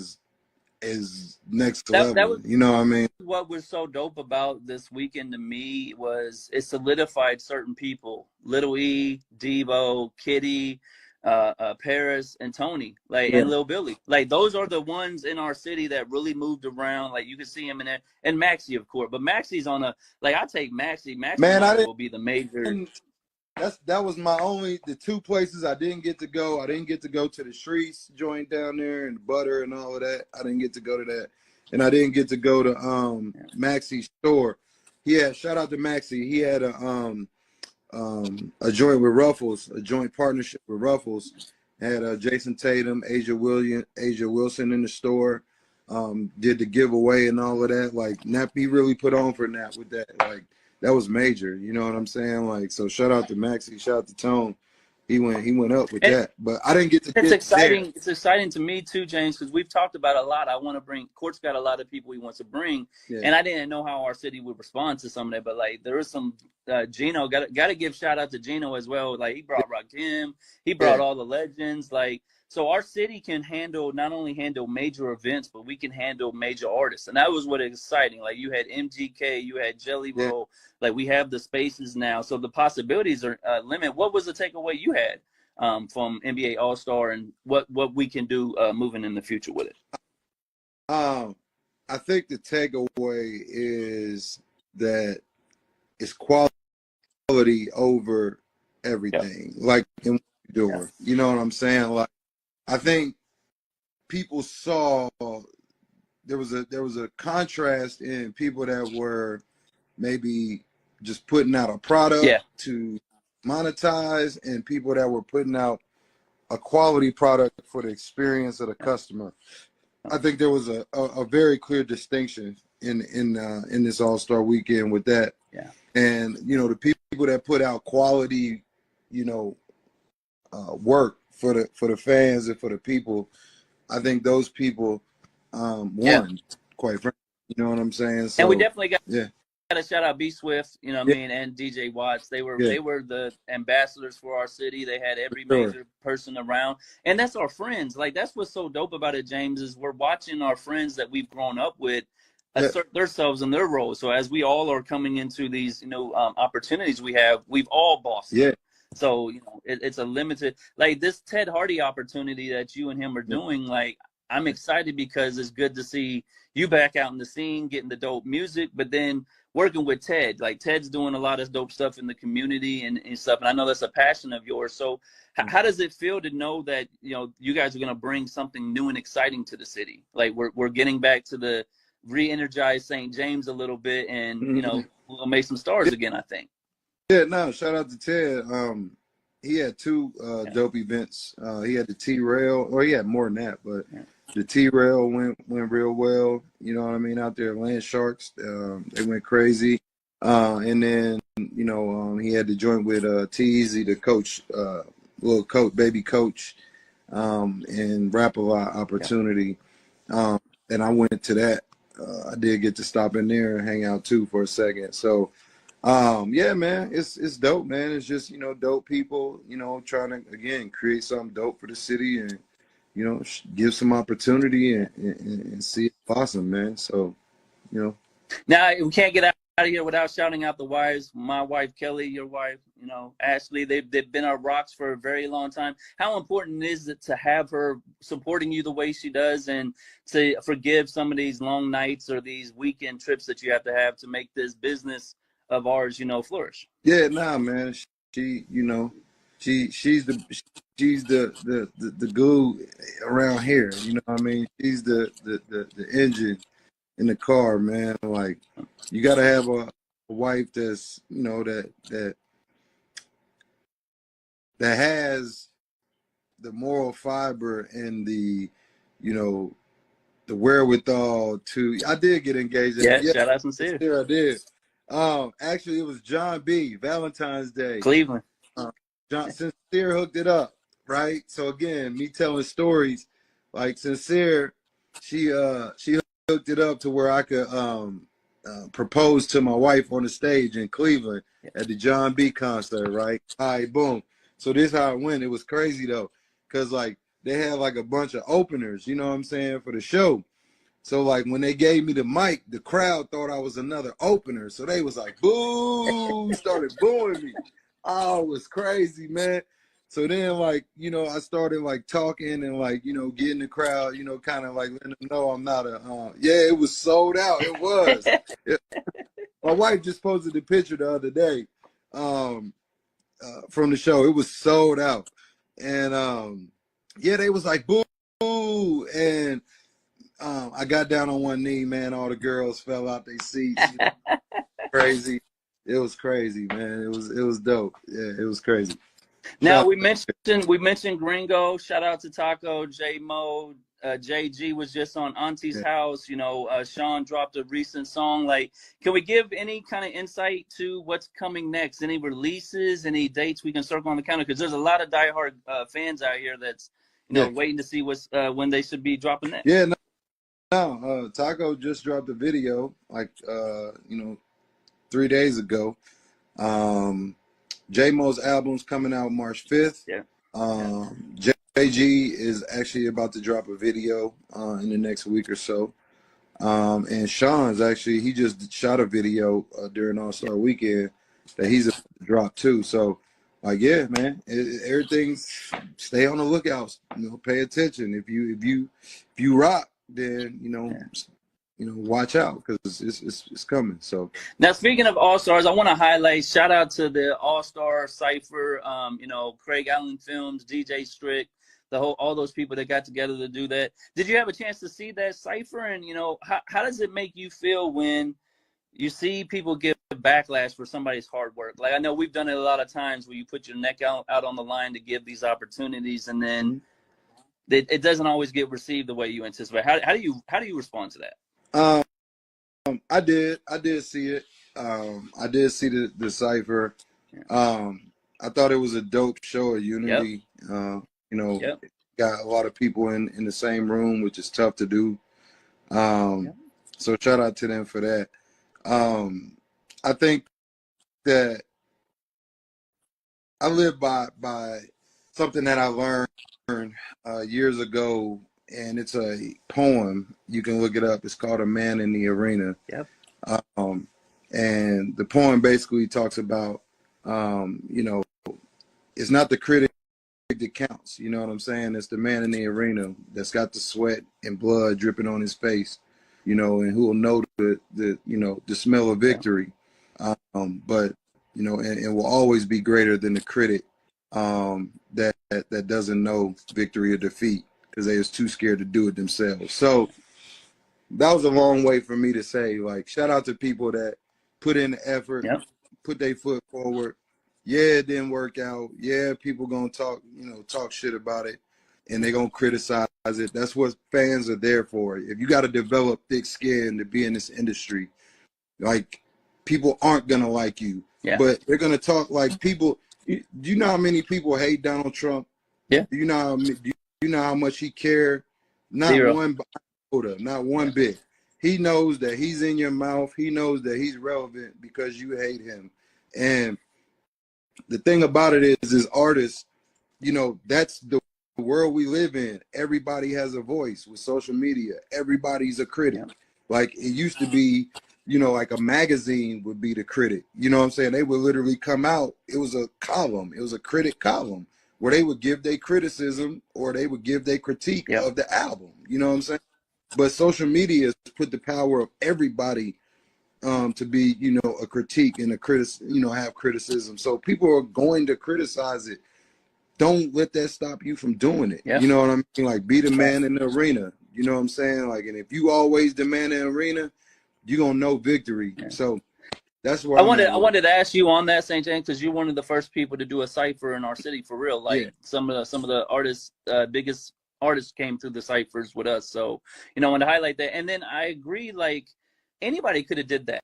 is next level. That was, you know what I mean? What was so dope about this weekend to me was it solidified certain people: Little E, Debo, Kitty, Paris, and Tony, like, and Lil Billy. Like, those are the ones in our city that really moved around. Like, you can see him in there, and Maxie, of course. But Maxie's on a, like, I take Maxie. Maxie will be the major. That was my only, the two places I didn't get to go. I didn't get to go to the Streets joint down there and Butter and all of that. I didn't get to go to that. And I didn't get to go to Maxie's store. Yeah, shout out to Maxie. He had a joint with Ruffles, a joint partnership with Ruffles. Had Jason Tatum, Asia Wilson in the store. Did the giveaway and all of that. Like, Nap, he really put on for Nap with that. Like, that was major. You know what I'm saying? Like, so shout out to Maxie, shout out to Tone. He went up with that, but I didn't get to. It's exciting. There. It's exciting to me too, James, because we've talked about a lot. I want to bring. Court's got a lot of people he wants to bring, and I didn't know how our city would respond to some of that. But like, there is some Gino. Got to give shout out to Gino as well. Like, he brought Rakim. He brought all the legends. Like, so our city can not only handle major events, but we can handle major artists, and that was what exciting. Like, you had MGK, you had Jelly Roll. Like, we have the spaces now, so the possibilities are limited. What was the takeaway you had from NBA All-Star, and what we can do moving in the future with it? I think the takeaway is that it's quality over everything. Like, in what you're doing. You know what I'm saying? Like, I think people saw there was a contrast in people that were maybe just putting out a product to monetize, and people that were putting out a quality product for the experience of the customer. I think there was a very clear distinction in this All-Star weekend with that. Yeah. And, you know, the people that put out quality, you know, work for the fans and for the people, I think those people won, quite frankly. You know what I'm saying? So, and we definitely got to shout out B Swift, you know what I mean, and DJ Watts. They were the ambassadors for our city. They had every major person around, and that's our friends. Like, that's what's so dope about it, James, is we're watching our friends that we've grown up with assert themselves in their roles. So as we all are coming into these, you know, opportunities we've all bossed them. So, you know, it's a limited, like this Ted Hardy opportunity that you and him are doing. Like, I'm excited because it's good to see you back out in the scene, getting the dope music, but then working with Ted. Like, Ted's doing a lot of dope stuff in the community and stuff, and I know that's a passion of yours. So how does it feel to know that, you know, you guys are going to bring something new and exciting to the city? Like, we're getting back to the re-energized St. James a little bit, and, you know, we'll make some stars again, I think. Yeah, no, shout out to Ted. He had two dope events. He had the T-Rail, or he had more than that, but the T-Rail went real well. You know what I mean? Out there, Land Sharks, they went crazy. And then, you know, he had to join with T-Eazy, the coach, little coach, baby coach, and Rap-A-Lot opportunity. And I went to that. I did get to stop in there and hang out too for a second. So, yeah, man, it's dope, man. It's just, you know, dope people, you know, trying to, again, create something dope for the city and, you know, give some opportunity and see it blossom, man. So, you know. Now, we can't get out of here without shouting out the wives. My wife, Kelly, your wife, Ashley, they've been our rocks for a very long time. How important is it to have her supporting you the way she does and to forgive some of these long nights or these weekend trips that you have to make this business of ours, flourish? Yeah, nah, man. She, she's the glue around here. You know what I mean? She's the engine in the car, man. Like, you gotta have a wife that's, that has the moral fiber and the wherewithal to. I did get engaged. Yeah, Yeah, shout out Sincere. I did. Actually, it was John B. Valentine's Day. Cleveland. John Sincere hooked it up, right? So again, me telling stories like Sincere, she hooked it up to where I could propose to my wife on the stage in Cleveland at the John B. concert, right? All right, boom. So this is how it went. It was crazy though, because like they had like a bunch of openers, you know what I'm saying, for the show. So like when they gave me the mic, the crowd thought I was another opener. So they was like, boo, started booing me. Oh, it was crazy, man. So then like, I started like talking and like, getting the crowd, kind of like letting them know I'm not a, yeah, it was sold out. It was. My wife just posted the picture the other day from the show. It was sold out. And yeah, they was like, boo. And I got down on one knee, man. All the girls fell out their seats. Crazy. It was crazy, man. It was dope. Yeah, it was crazy. Now we mentioned Gringo. Shout out to Taco, J Mo, JG was just on Auntie's house. Sean dropped a recent song. Like, can we give any kind of insight to what's coming next? Any releases? Any dates we can circle on the calendar? Because there's a lot of diehard fans out here that's waiting to see what's when they should be dropping next. Yeah. No. Taco just dropped a video like 3 days ago. J-Mo's album's coming out March 5th. Yeah. JG is actually about to drop a video in the next week or so. And Sean's actually, he just shot a video during All-Star Weekend that he's about to drop too. So like, yeah, man, everything's, stay on the lookout, pay attention. If you rock, then, watch out because it's coming. So now, speaking of All-Stars, I want to highlight, shout out to the All-Star Cypher, Craig Allen Films, DJ Strick, all those people that got together to do that. Did you have a chance to see that Cypher? And, how does it make you feel when you see people give backlash for somebody's hard work? Like, I know we've done it a lot of times where you put your neck out on the line to give these opportunities, and then it doesn't always get received the way you anticipate. How do you respond to that? I did see it. I did see the Cypher. I thought it was a dope show of unity. Yep. Got a lot of people in the same room, which is tough to do. So shout out to them for that. I think that I live by something that I learned years ago, and it's a poem. You can look it up. It's called "A Man in the Arena." Yep. And the poem basically talks about, it's not the critic that counts. You know what I'm saying? It's the man in the arena that's got the sweat and blood dripping on his face, and who will know the smell of victory. But and will always be greater than the critic that doesn't know victory or defeat because they was too scared to do it themselves. So that was a long way for me to say, like, shout out to people that put in the effort, put their foot forward. Yeah, it didn't work out. Yeah, people gonna talk shit about it, and they gonna criticize it. That's what fans are there for. If you got to develop thick skin to be in this industry, like, people aren't gonna like you, but they're gonna talk like people. Do you know how many people hate Donald Trump? Yeah. Do you know how much he cared? Not Zero. one iota, not one bit. He knows that he's in your mouth. He knows that he's relevant because you hate him. And the thing about it is, as artists, that's the world we live in. Everybody has a voice with social media. Everybody's a critic. Like, it used to be, you know, like a magazine would be the critic. You know what I'm saying? They would literally come out. It was a column. It was a critic column where they would give their criticism or they would give their critique Yep. of the album. You know what I'm saying? But social media has put the power of everybody to be, you know, a critique and a you know, have criticism. So people are going to criticize it. Don't let that stop you from doing it. Yep. You know what I mean? Like, be the man in the arena. You know what I'm saying? Like, and if you always the man in the arena, you're gonna know victory. Yeah. So that's where I I'm at. I wanted to ask you on that, St. James, because you're one of the first people to do a cipher in our city for real. Like, Yeah. some of the artists, biggest artists came through the ciphers with us. So, you know, I want to highlight that. And then I agree, like, anybody could have did that.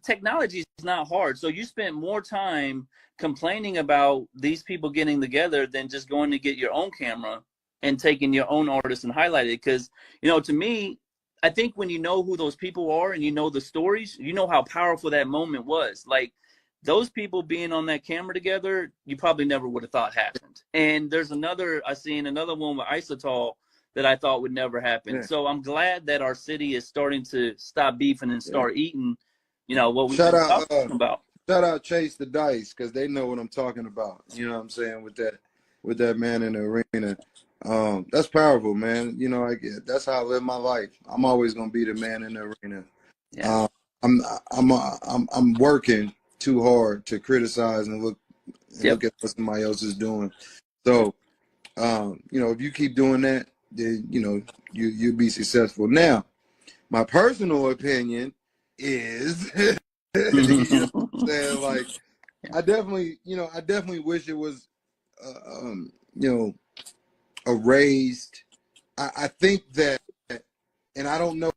Technology is not hard. So you spent more time complaining about these people getting together than just going to get your own camera and taking your own artist and highlight it. Because, you know, to me, I think when you know who those people are and you know the stories, you know how powerful that moment was. Like, those people being on that camera together, you probably never would have thought happened. And there's I seen another one with Isotol that I thought would never happen. Yeah. So I'm glad that our city is starting to stop beefing and start eating, you know, what we've Shout been out, talking about. shout out Chase the Dice, because they know what I'm talking about. You know what I'm saying, with that man in the arena. That's powerful, man. You know, that's how I live my life. I'm always gonna be the man in the arena. Yeah. I'm working too hard to criticize and look Yep. at what somebody else is doing. So, you know, if you keep doing that, then, you know, you'll be successful. Now, my personal opinion is, you know what I'm saying? Like, I definitely wish it was, you know, erased. I think that, and I don't know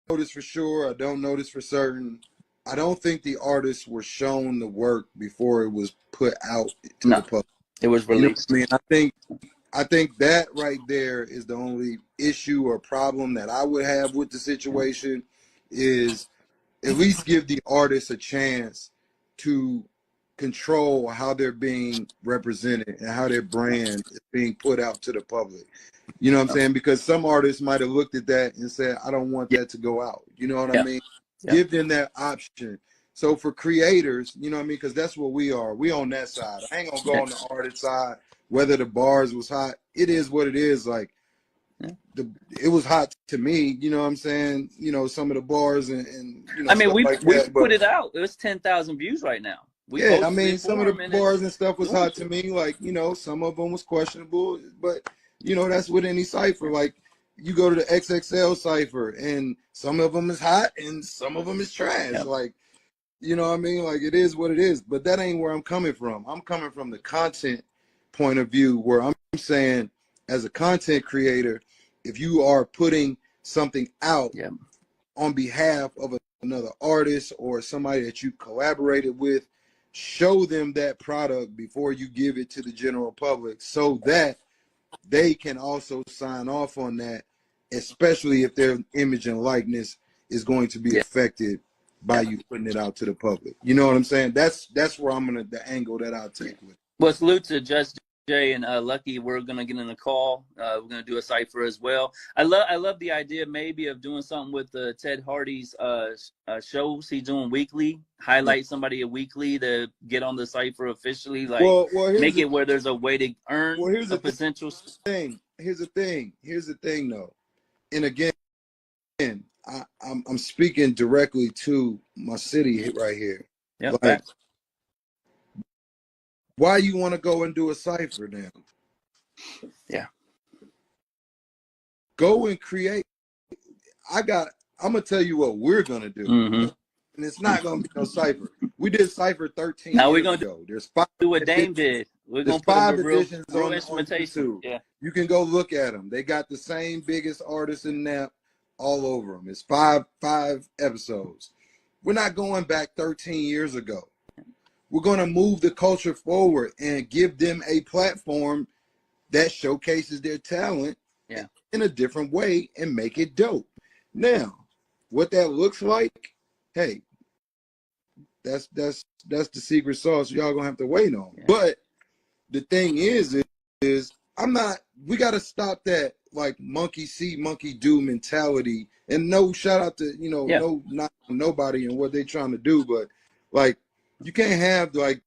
this for sure, I don't know this for certain, I don't think the artists were shown the work before it was put out to the public. It was released. You know what I mean? I think that right there is the only issue or problem that I would have with the situation, is at least give the artists a chance to control how they're being represented and how their brand is being put out to the public. You know what I'm saying? Because some artists might have looked at that and said, I don't want that to go out. You know what I mean? Give them that option. So for creators, you know what I mean? Because that's what we are. We on that side. I ain't gonna go on the artist side. Whether the bars was hot, it is what it is. Like, it was hot to me. You know what I'm saying? You know, some of the bars and you know, I mean, we that, put it out. It was 10,000 views right now. I mean, some of the bars and stuff was hot to me. Like, you know, some of them was questionable, but you know, that's with any cipher. Like, you go to the XXL cipher, and some of them is hot, and some of them is trash. Like, you know what I mean? Like, it is what it is. But that ain't where I'm coming from. I'm coming from the content point of view, where I'm saying, as a content creator, if you are putting something out on behalf of another artist or somebody that you collaborated with, show them that product before you give it to the general public, so that they can also sign off on that, especially if their image and likeness is going to be affected by you putting it out to the public. You know what I'm saying? That's where the angle that I'll take with it. Well, salute to Just Jay and Lucky. We're gonna get in a call. We're gonna do a cipher as well. I love the idea maybe of doing something with Ted Hardy's shows he's doing weekly. Highlight somebody a weekly to get on the cipher officially. Like, make it where there's a way to earn a potential thing. Here's the thing though, and again, I'm speaking directly to my city right here. Like, why you want to go and do a cipher now? Go and create. I'm gonna tell you what we're gonna do, and it's not gonna be no cipher. We did cipher 13 years ago. There's 5. Do what Dame did. We're There's gonna 5 editions real on instrumentation. YouTube. You can go look at them. They got the same biggest artists in NAP all over them. It's 5 episodes. We're not going back 13 years ago. We're going to move the culture forward and give them a platform that showcases their talent in a different way and make it dope. Now, what that looks like, hey, that's the secret sauce y'all gonna have to wait on. But the thing is we got to stop that like monkey see, monkey do mentality. And no shout out to, Yeah. no, not nobody and what they trying to do, but like you can't have like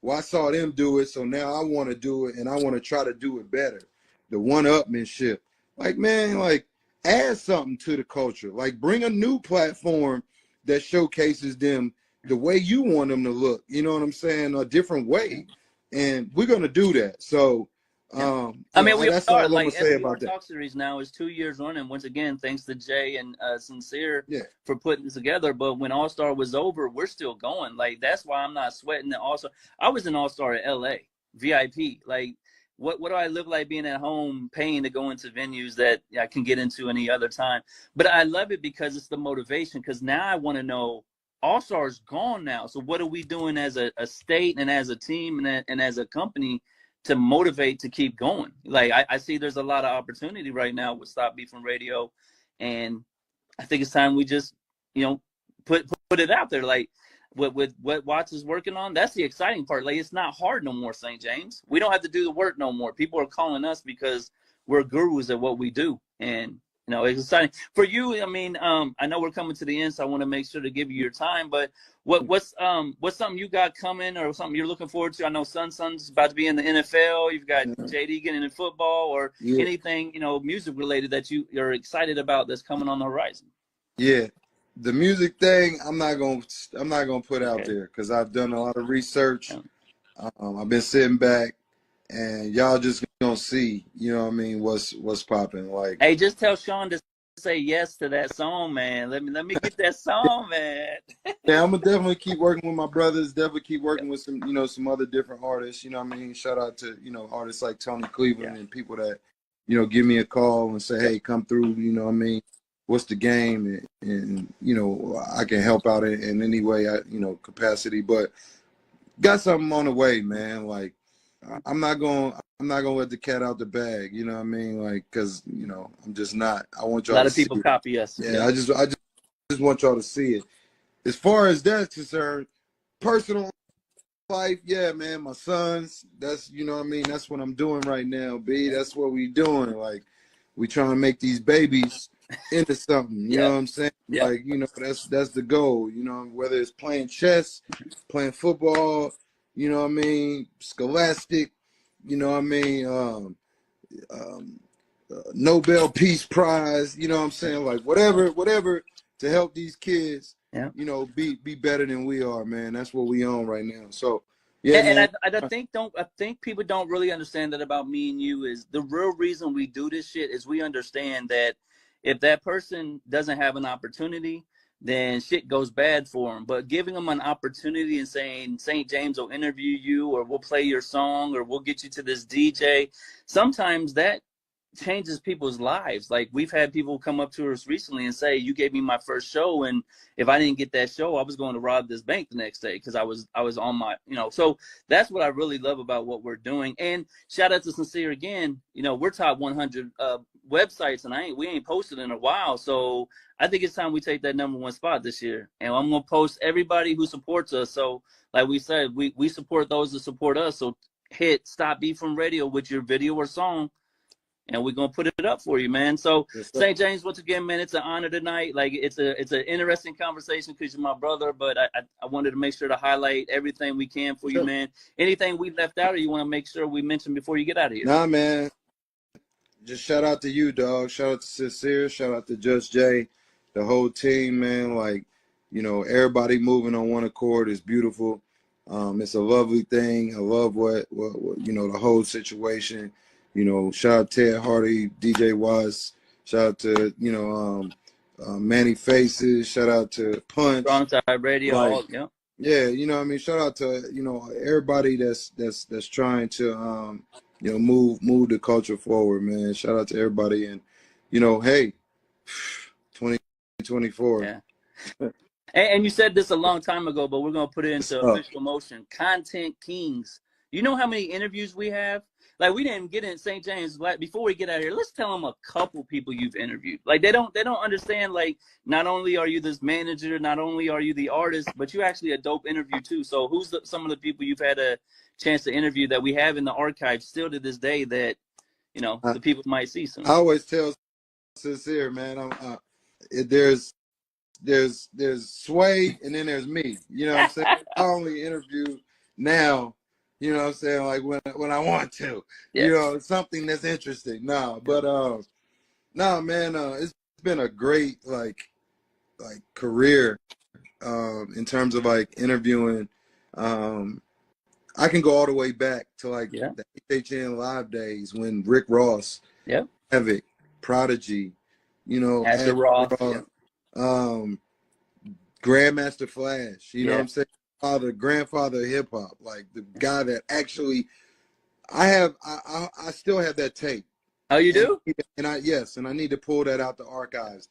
well, I saw them do it, so now I want to do it and I want to try to do it better. The one-upmanship. Like, man, like add something to the culture. Like bring a new platform that showcases them the way you want them to look. You know what I'm saying? A different way. And we're gonna do that. So I mean, we that's all are I'm gonna like say SBR about that. Talk Series now is 2 years running. Once again, thanks to Jay and Sincere Yeah. for putting this together. But when All Star was over, we're still going. Like that's why I'm not sweating the All Star. I was an All Star at LA VIP. Like, what do I live like being at home, paying to go into venues that I can get into any other time? But I love it because it's the motivation. Because now I want to know All Star's gone now. So what are we doing as a state and as a team and as a company to motivate to keep going? Like I see there's a lot of opportunity right now with Stop Beefing Radio, and I think it's time we just put it out there. Like with what Watts is working on, that's the exciting part. Like it's not hard no more, St. James. We don't have to do the work no more. People are calling us because we're gurus at what we do, and it's exciting for you. I mean, I know we're coming to the end, so I want to make sure to give you your time. But what's something you got coming or something you're looking forward to? I know Son's about to be in the NFL. You've got JD getting in football or anything, music related that you're excited about that's coming on the horizon. Yeah. The music thing, I'm not gonna put out there because I've done a lot of research. I've been sitting back, and y'all just gonna see, what's popping. Like, hey, just tell Sean to say yes to that song, man. Let me get that song, man. Yeah, I'm gonna definitely keep working with my brothers. Definitely keep working with some other different artists. You know what I mean? Shout out to artists like Tony Cleveland and people that give me a call and say, hey, come through. You know what I mean? What's the game? And I can help out in any way, capacity. But got something on the way, man. Like I'm not gonna let the cat out the bag. You know what I mean? Like, cause I'm just not. I want y'all. A lot of people copy us. Yeah, I just want y'all to see it. As far as that's concerned, personal life, yeah, man, my sons, that's what I mean. That's what I'm doing right now, B. That's what we doing. Like, we trying to make these babies into something. You know what I'm saying? Yeah. Like, that's the goal. Whether it's playing chess, playing football, what I mean, scholastic, what I mean, Nobel Peace Prize, what I'm saying? Like, whatever to help these kids, be better than we are, man. That's what we on right now. So, yeah, man. And I think people don't really understand that about me and you is the real reason we do this shit is we understand that if that person doesn't have an opportunity, then shit goes bad for them. But giving them an opportunity and saying St. James will interview you or we'll play your song or we'll get you to this DJ, sometimes that changes people's lives. Like we've had people come up to us recently and say, you gave me my first show, and if I didn't get that show, I was going to rob this bank the next day because I was on my, so that's what I really love about what we're doing. And shout out to Sincere again. We're top 100 websites, and we ain't posted in a while, so I think it's time we take that #1 spot this year. And I'm gonna post everybody who supports us. So like we said, we support those that support us. So hit Stop Beefing Radio with your video or song, and we're gonna put it up for you, man. So St. James, once again, man, it's an honor tonight. Like it's an interesting conversation because you're my brother, but I wanted to make sure to highlight everything we can for you, man. Anything we left out or you want to make sure we mention before you get out of here? Nah, man. Just shout out to you, dog. Shout out to Sincere. Shout out to Just Jay, the whole team, man. Like, everybody moving on one accord is beautiful. It's a lovely thing. I love what the whole situation. Shout out Ted Hardy, DJ Watts. Shout out to Manny Faces. Shout out to Punch. Strong Side Radio. Yeah, what I mean. Shout out to everybody that's trying to move the culture forward, man. Shout out to everybody, and hey, 2024. Yeah. And you said this a long time ago, but we're gonna put it into official motion. Content Kings. You know how many interviews we have? Like we didn't get in St. James. Like before we get out of here, let's tell them a couple people you've interviewed. Like they don't understand. Like not only are you this manager, not only are you the artist, but you actually a dope interview too. So who's some of the people you've had a chance to interview that we have in the archive still to this day that you know, I, the people might see I soon. always tell Sincere, man, there's Sway and then there's me. You know what I'm saying? I only interview now, you know what I'm saying, like when I want to. Yeah. You know, something that's interesting. No, but no, man, it's been a great like career in terms of like interviewing. I can go all the way back to like Yeah. the HHN Live days when Rick Ross, Yeah. Havoc, Prodigy, you know, Asher Asher Roth. Roth, Yeah. Grandmaster Flash, you know what Yeah. I'm saying? Grandfather of hip hop, like the guy that actually I still have that tape. Oh, you And do? I need to pull that out the archives.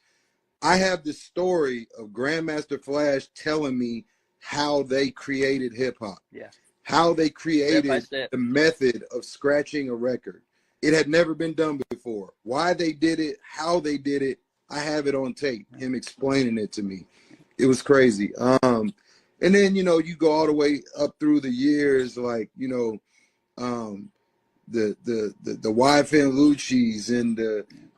I have the story of Grandmaster Flash telling me how they created hip hop. Yeah. How they Step by created step. the method of scratching a record. It had never been done before. Why they did it, how they did it, I have it on tape, him explaining it to me. It was crazy. And then, you know, you go all the way up through the years, like, you know, the YFN Lucci's and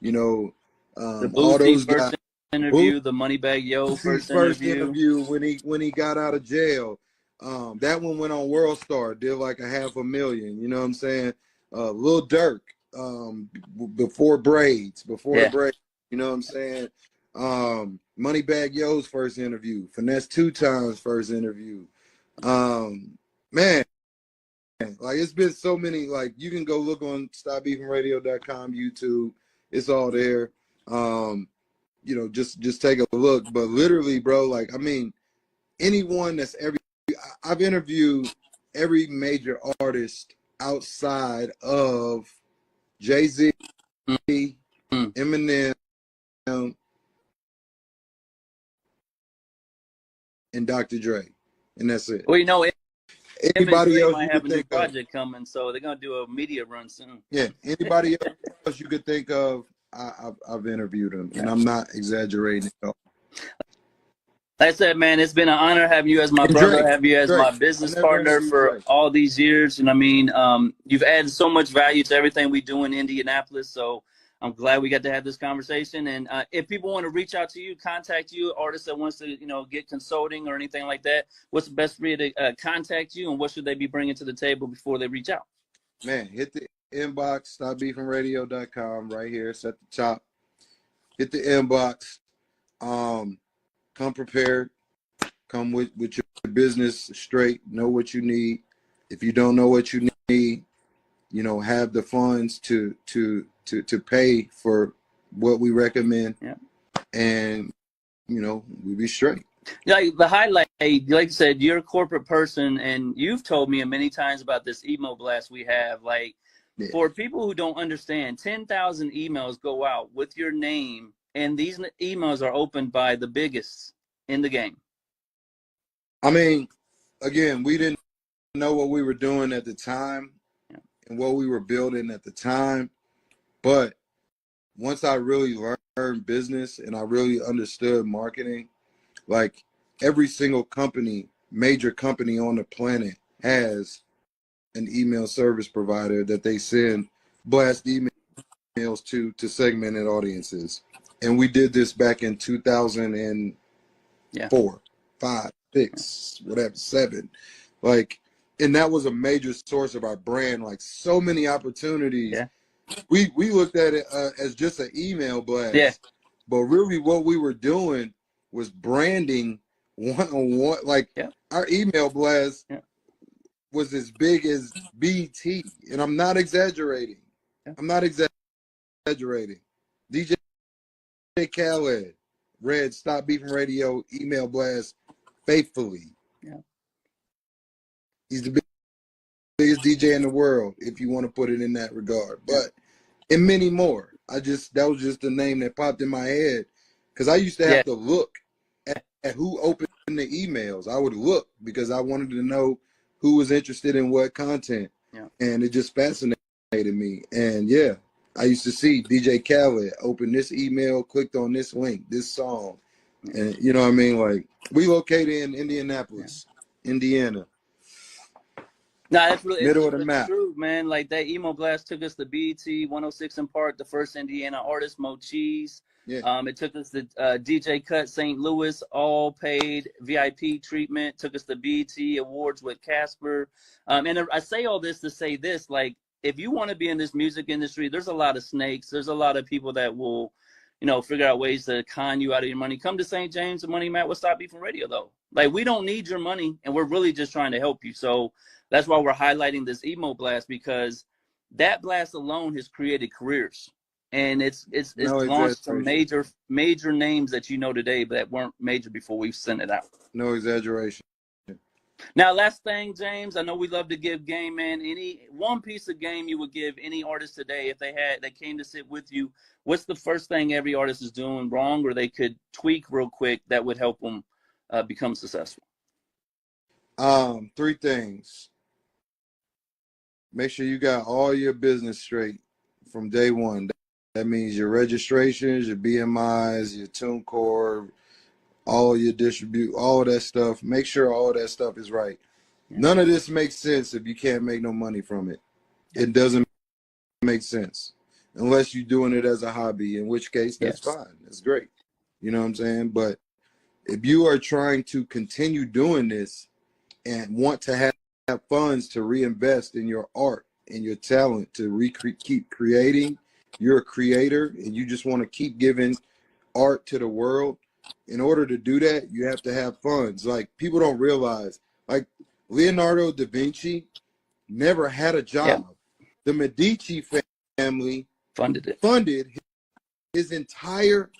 you know, The all Boosie those first guys. interview, the Moneybag Yo Boosie's first first interview. interview when he got out of jail. That one went on World Star, did like 500,000. You know what I'm saying? Lil Durk, before the Yeah. braids. You know what I'm saying? Moneybag Yo's first interview, Finesse Two Times first interview. Man, like it's been so many. Like you can go look on StopBeefinRadio.com, YouTube. It's all there. You know, just take a look. But literally, bro, like I mean, anyone that's I've interviewed every major artist outside of Jay-Z, Mm-hmm. Eminem, and Dr. Dre, and that's it. Well, you know, him and Anybody Dre else you might have could a new think of? project coming, so they're gonna do a media run soon. Yeah, anybody else you could think of, I've interviewed them, and I'm not exaggerating at all. Like I said, man, it's been an honor having you as my And brother, have you as my I business never partner interviewed for Drake. all these years. And I mean, you've added so much value to everything we do in Indianapolis. So I'm glad we got to have this conversation. And if people want to reach out to you, contact you, artists that wants to, you know, get consulting or anything like that, what's the best way to contact you, and what should they be bringing to the table before they reach out? Man, hit the inbox, stopbeefinradio.com right here. It's at the top. Hit the inbox. Come prepared. Come with your business straight. Know what you need. If you don't know what you need, you know, have the funds to pay for what we recommend. Yeah. And, you know, we be straight. Like the highlight, like you said, you're a corporate person, and you've told me many times about this email blast we have. Like, Yeah. for people who don't understand, 10,000 emails go out with your name, and these emails are opened by the biggest in the game. I mean, again, we didn't know what we were doing at the time and what we were building at the time. But once I really learned business and I really understood marketing, like every single company, major company on the planet has an email service provider that they send blast emails to segmented audiences. And we did this back in 2004, 5, 6, whatever, 7. Like, and that was a major source of our brand. Like so many opportunities. Yeah. We looked at it as just an email blast. Yeah. But really what we were doing was branding one-on-one. Like our email blast was as big as BT. And I'm not exaggerating. I'm not exaggerating. DJ Khaled read Stop Beefing Radio email blast faithfully. Yeah. He's the biggest DJ in the world, if you want to put it in that regard. But and many more. That was just the name that popped in my head. Because I used to have to look at who opened the emails. I would look because I wanted to know who was interested in what content. Yeah. And it just fascinated me. And I used to see DJ Khaled open this email, clicked on this link, this song. And you know what I mean? Like, we located in Indianapolis, Indiana. No, that's really Middle of the it's map. true, man. Like that emo blast took us to BET 106 in Park, the first Indiana artist, Mo Cheese. Yeah. It took us to DJ Cut St. Louis, all paid VIP treatment. Took us to BET Awards with Casper. And I say all this to say this: like, if you want to be in this music industry, there's a lot of snakes. There's a lot of people that will, figure out ways to con you out of your money. Come to St. James and Money Matt with Stop Beefing Radio, though. Like, we don't need your money, and we're really just trying to help you. So that's why we're highlighting this emo blast, because that blast alone has created careers, and it's No launched some exaggeration. major names that you know today that weren't major before we sent it out. No exaggeration. Now, last thing, James, I know we love to give game, man. Any one piece of game you would give any artist today if they came to sit with you? What's the first thing every artist is doing wrong, or they could tweak real quick that would help them become successful? 3 things. Make sure you got all your business straight from day one. That means your registrations, your BMIs, your TuneCore, all your all that stuff. Make sure all that stuff is right. Yeah. None of this makes sense if you can't make no money from it. It doesn't make sense unless you're doing it as a hobby, in which case that's fine. That's great. You know what I'm saying? But if you are trying to continue doing this and want to have funds to reinvest in your art and your talent, to keep creating, you're a creator and you just want to keep giving art to the world. In order to do that, you have to have funds. Like, people don't realize, like, Leonardo da Vinci never had a job. The Medici family funded his entire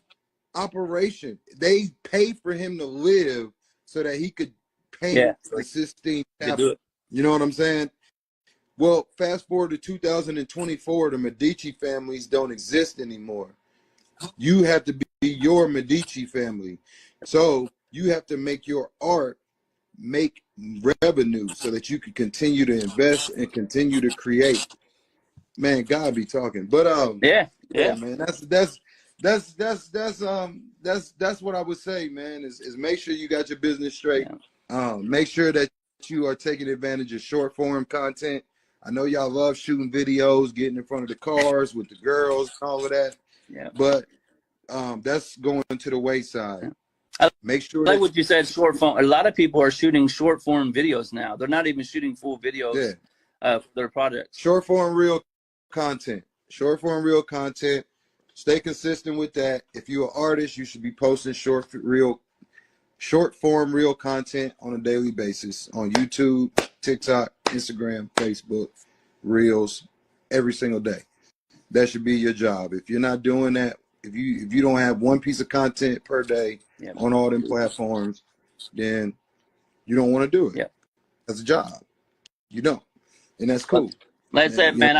operation. They paid for him to live so that he could paint the Sistine Chapel. You know what I'm saying? Well, fast forward to 2024, the Medici families don't exist anymore. You have to be your Medici family. So you have to make your art make revenue so that you can continue to invest and continue to create. Man, God be talking. But yeah, man, that's what I would say, man, is make sure you got your business straight. Make sure that you are taking advantage of short form content. I know y'all love shooting videos, getting in front of the cars with the girls, all of that. Yeah. But that's going to the wayside. Make sure. Like what you said, short form. A lot of people are shooting short form videos now. They're not even shooting full videos for their projects. Short form real content. Short form real content. Stay consistent with that. If you're an artist, you should be posting short form real content on a daily basis on YouTube, TikTok, Instagram, Facebook, Reels, every single day. That should be your job. If you're not doing that, if you don't have one piece of content per day on all them platforms, then you don't want to do it. Yeah. As a job. You don't. And that's cool. Like I said, man,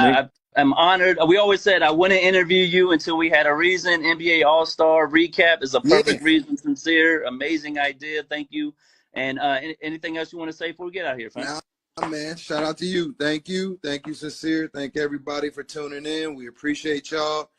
I'm honored. We always said I wouldn't interview you until we had a reason. NBA All-Star recap is a perfect reason. Sincere, amazing idea. Thank you. And anything else you want to say before we get out of here, fam? Nah, man, shout out to you. Thank you. Thank you, Sincere. Thank everybody for tuning in. We appreciate y'all.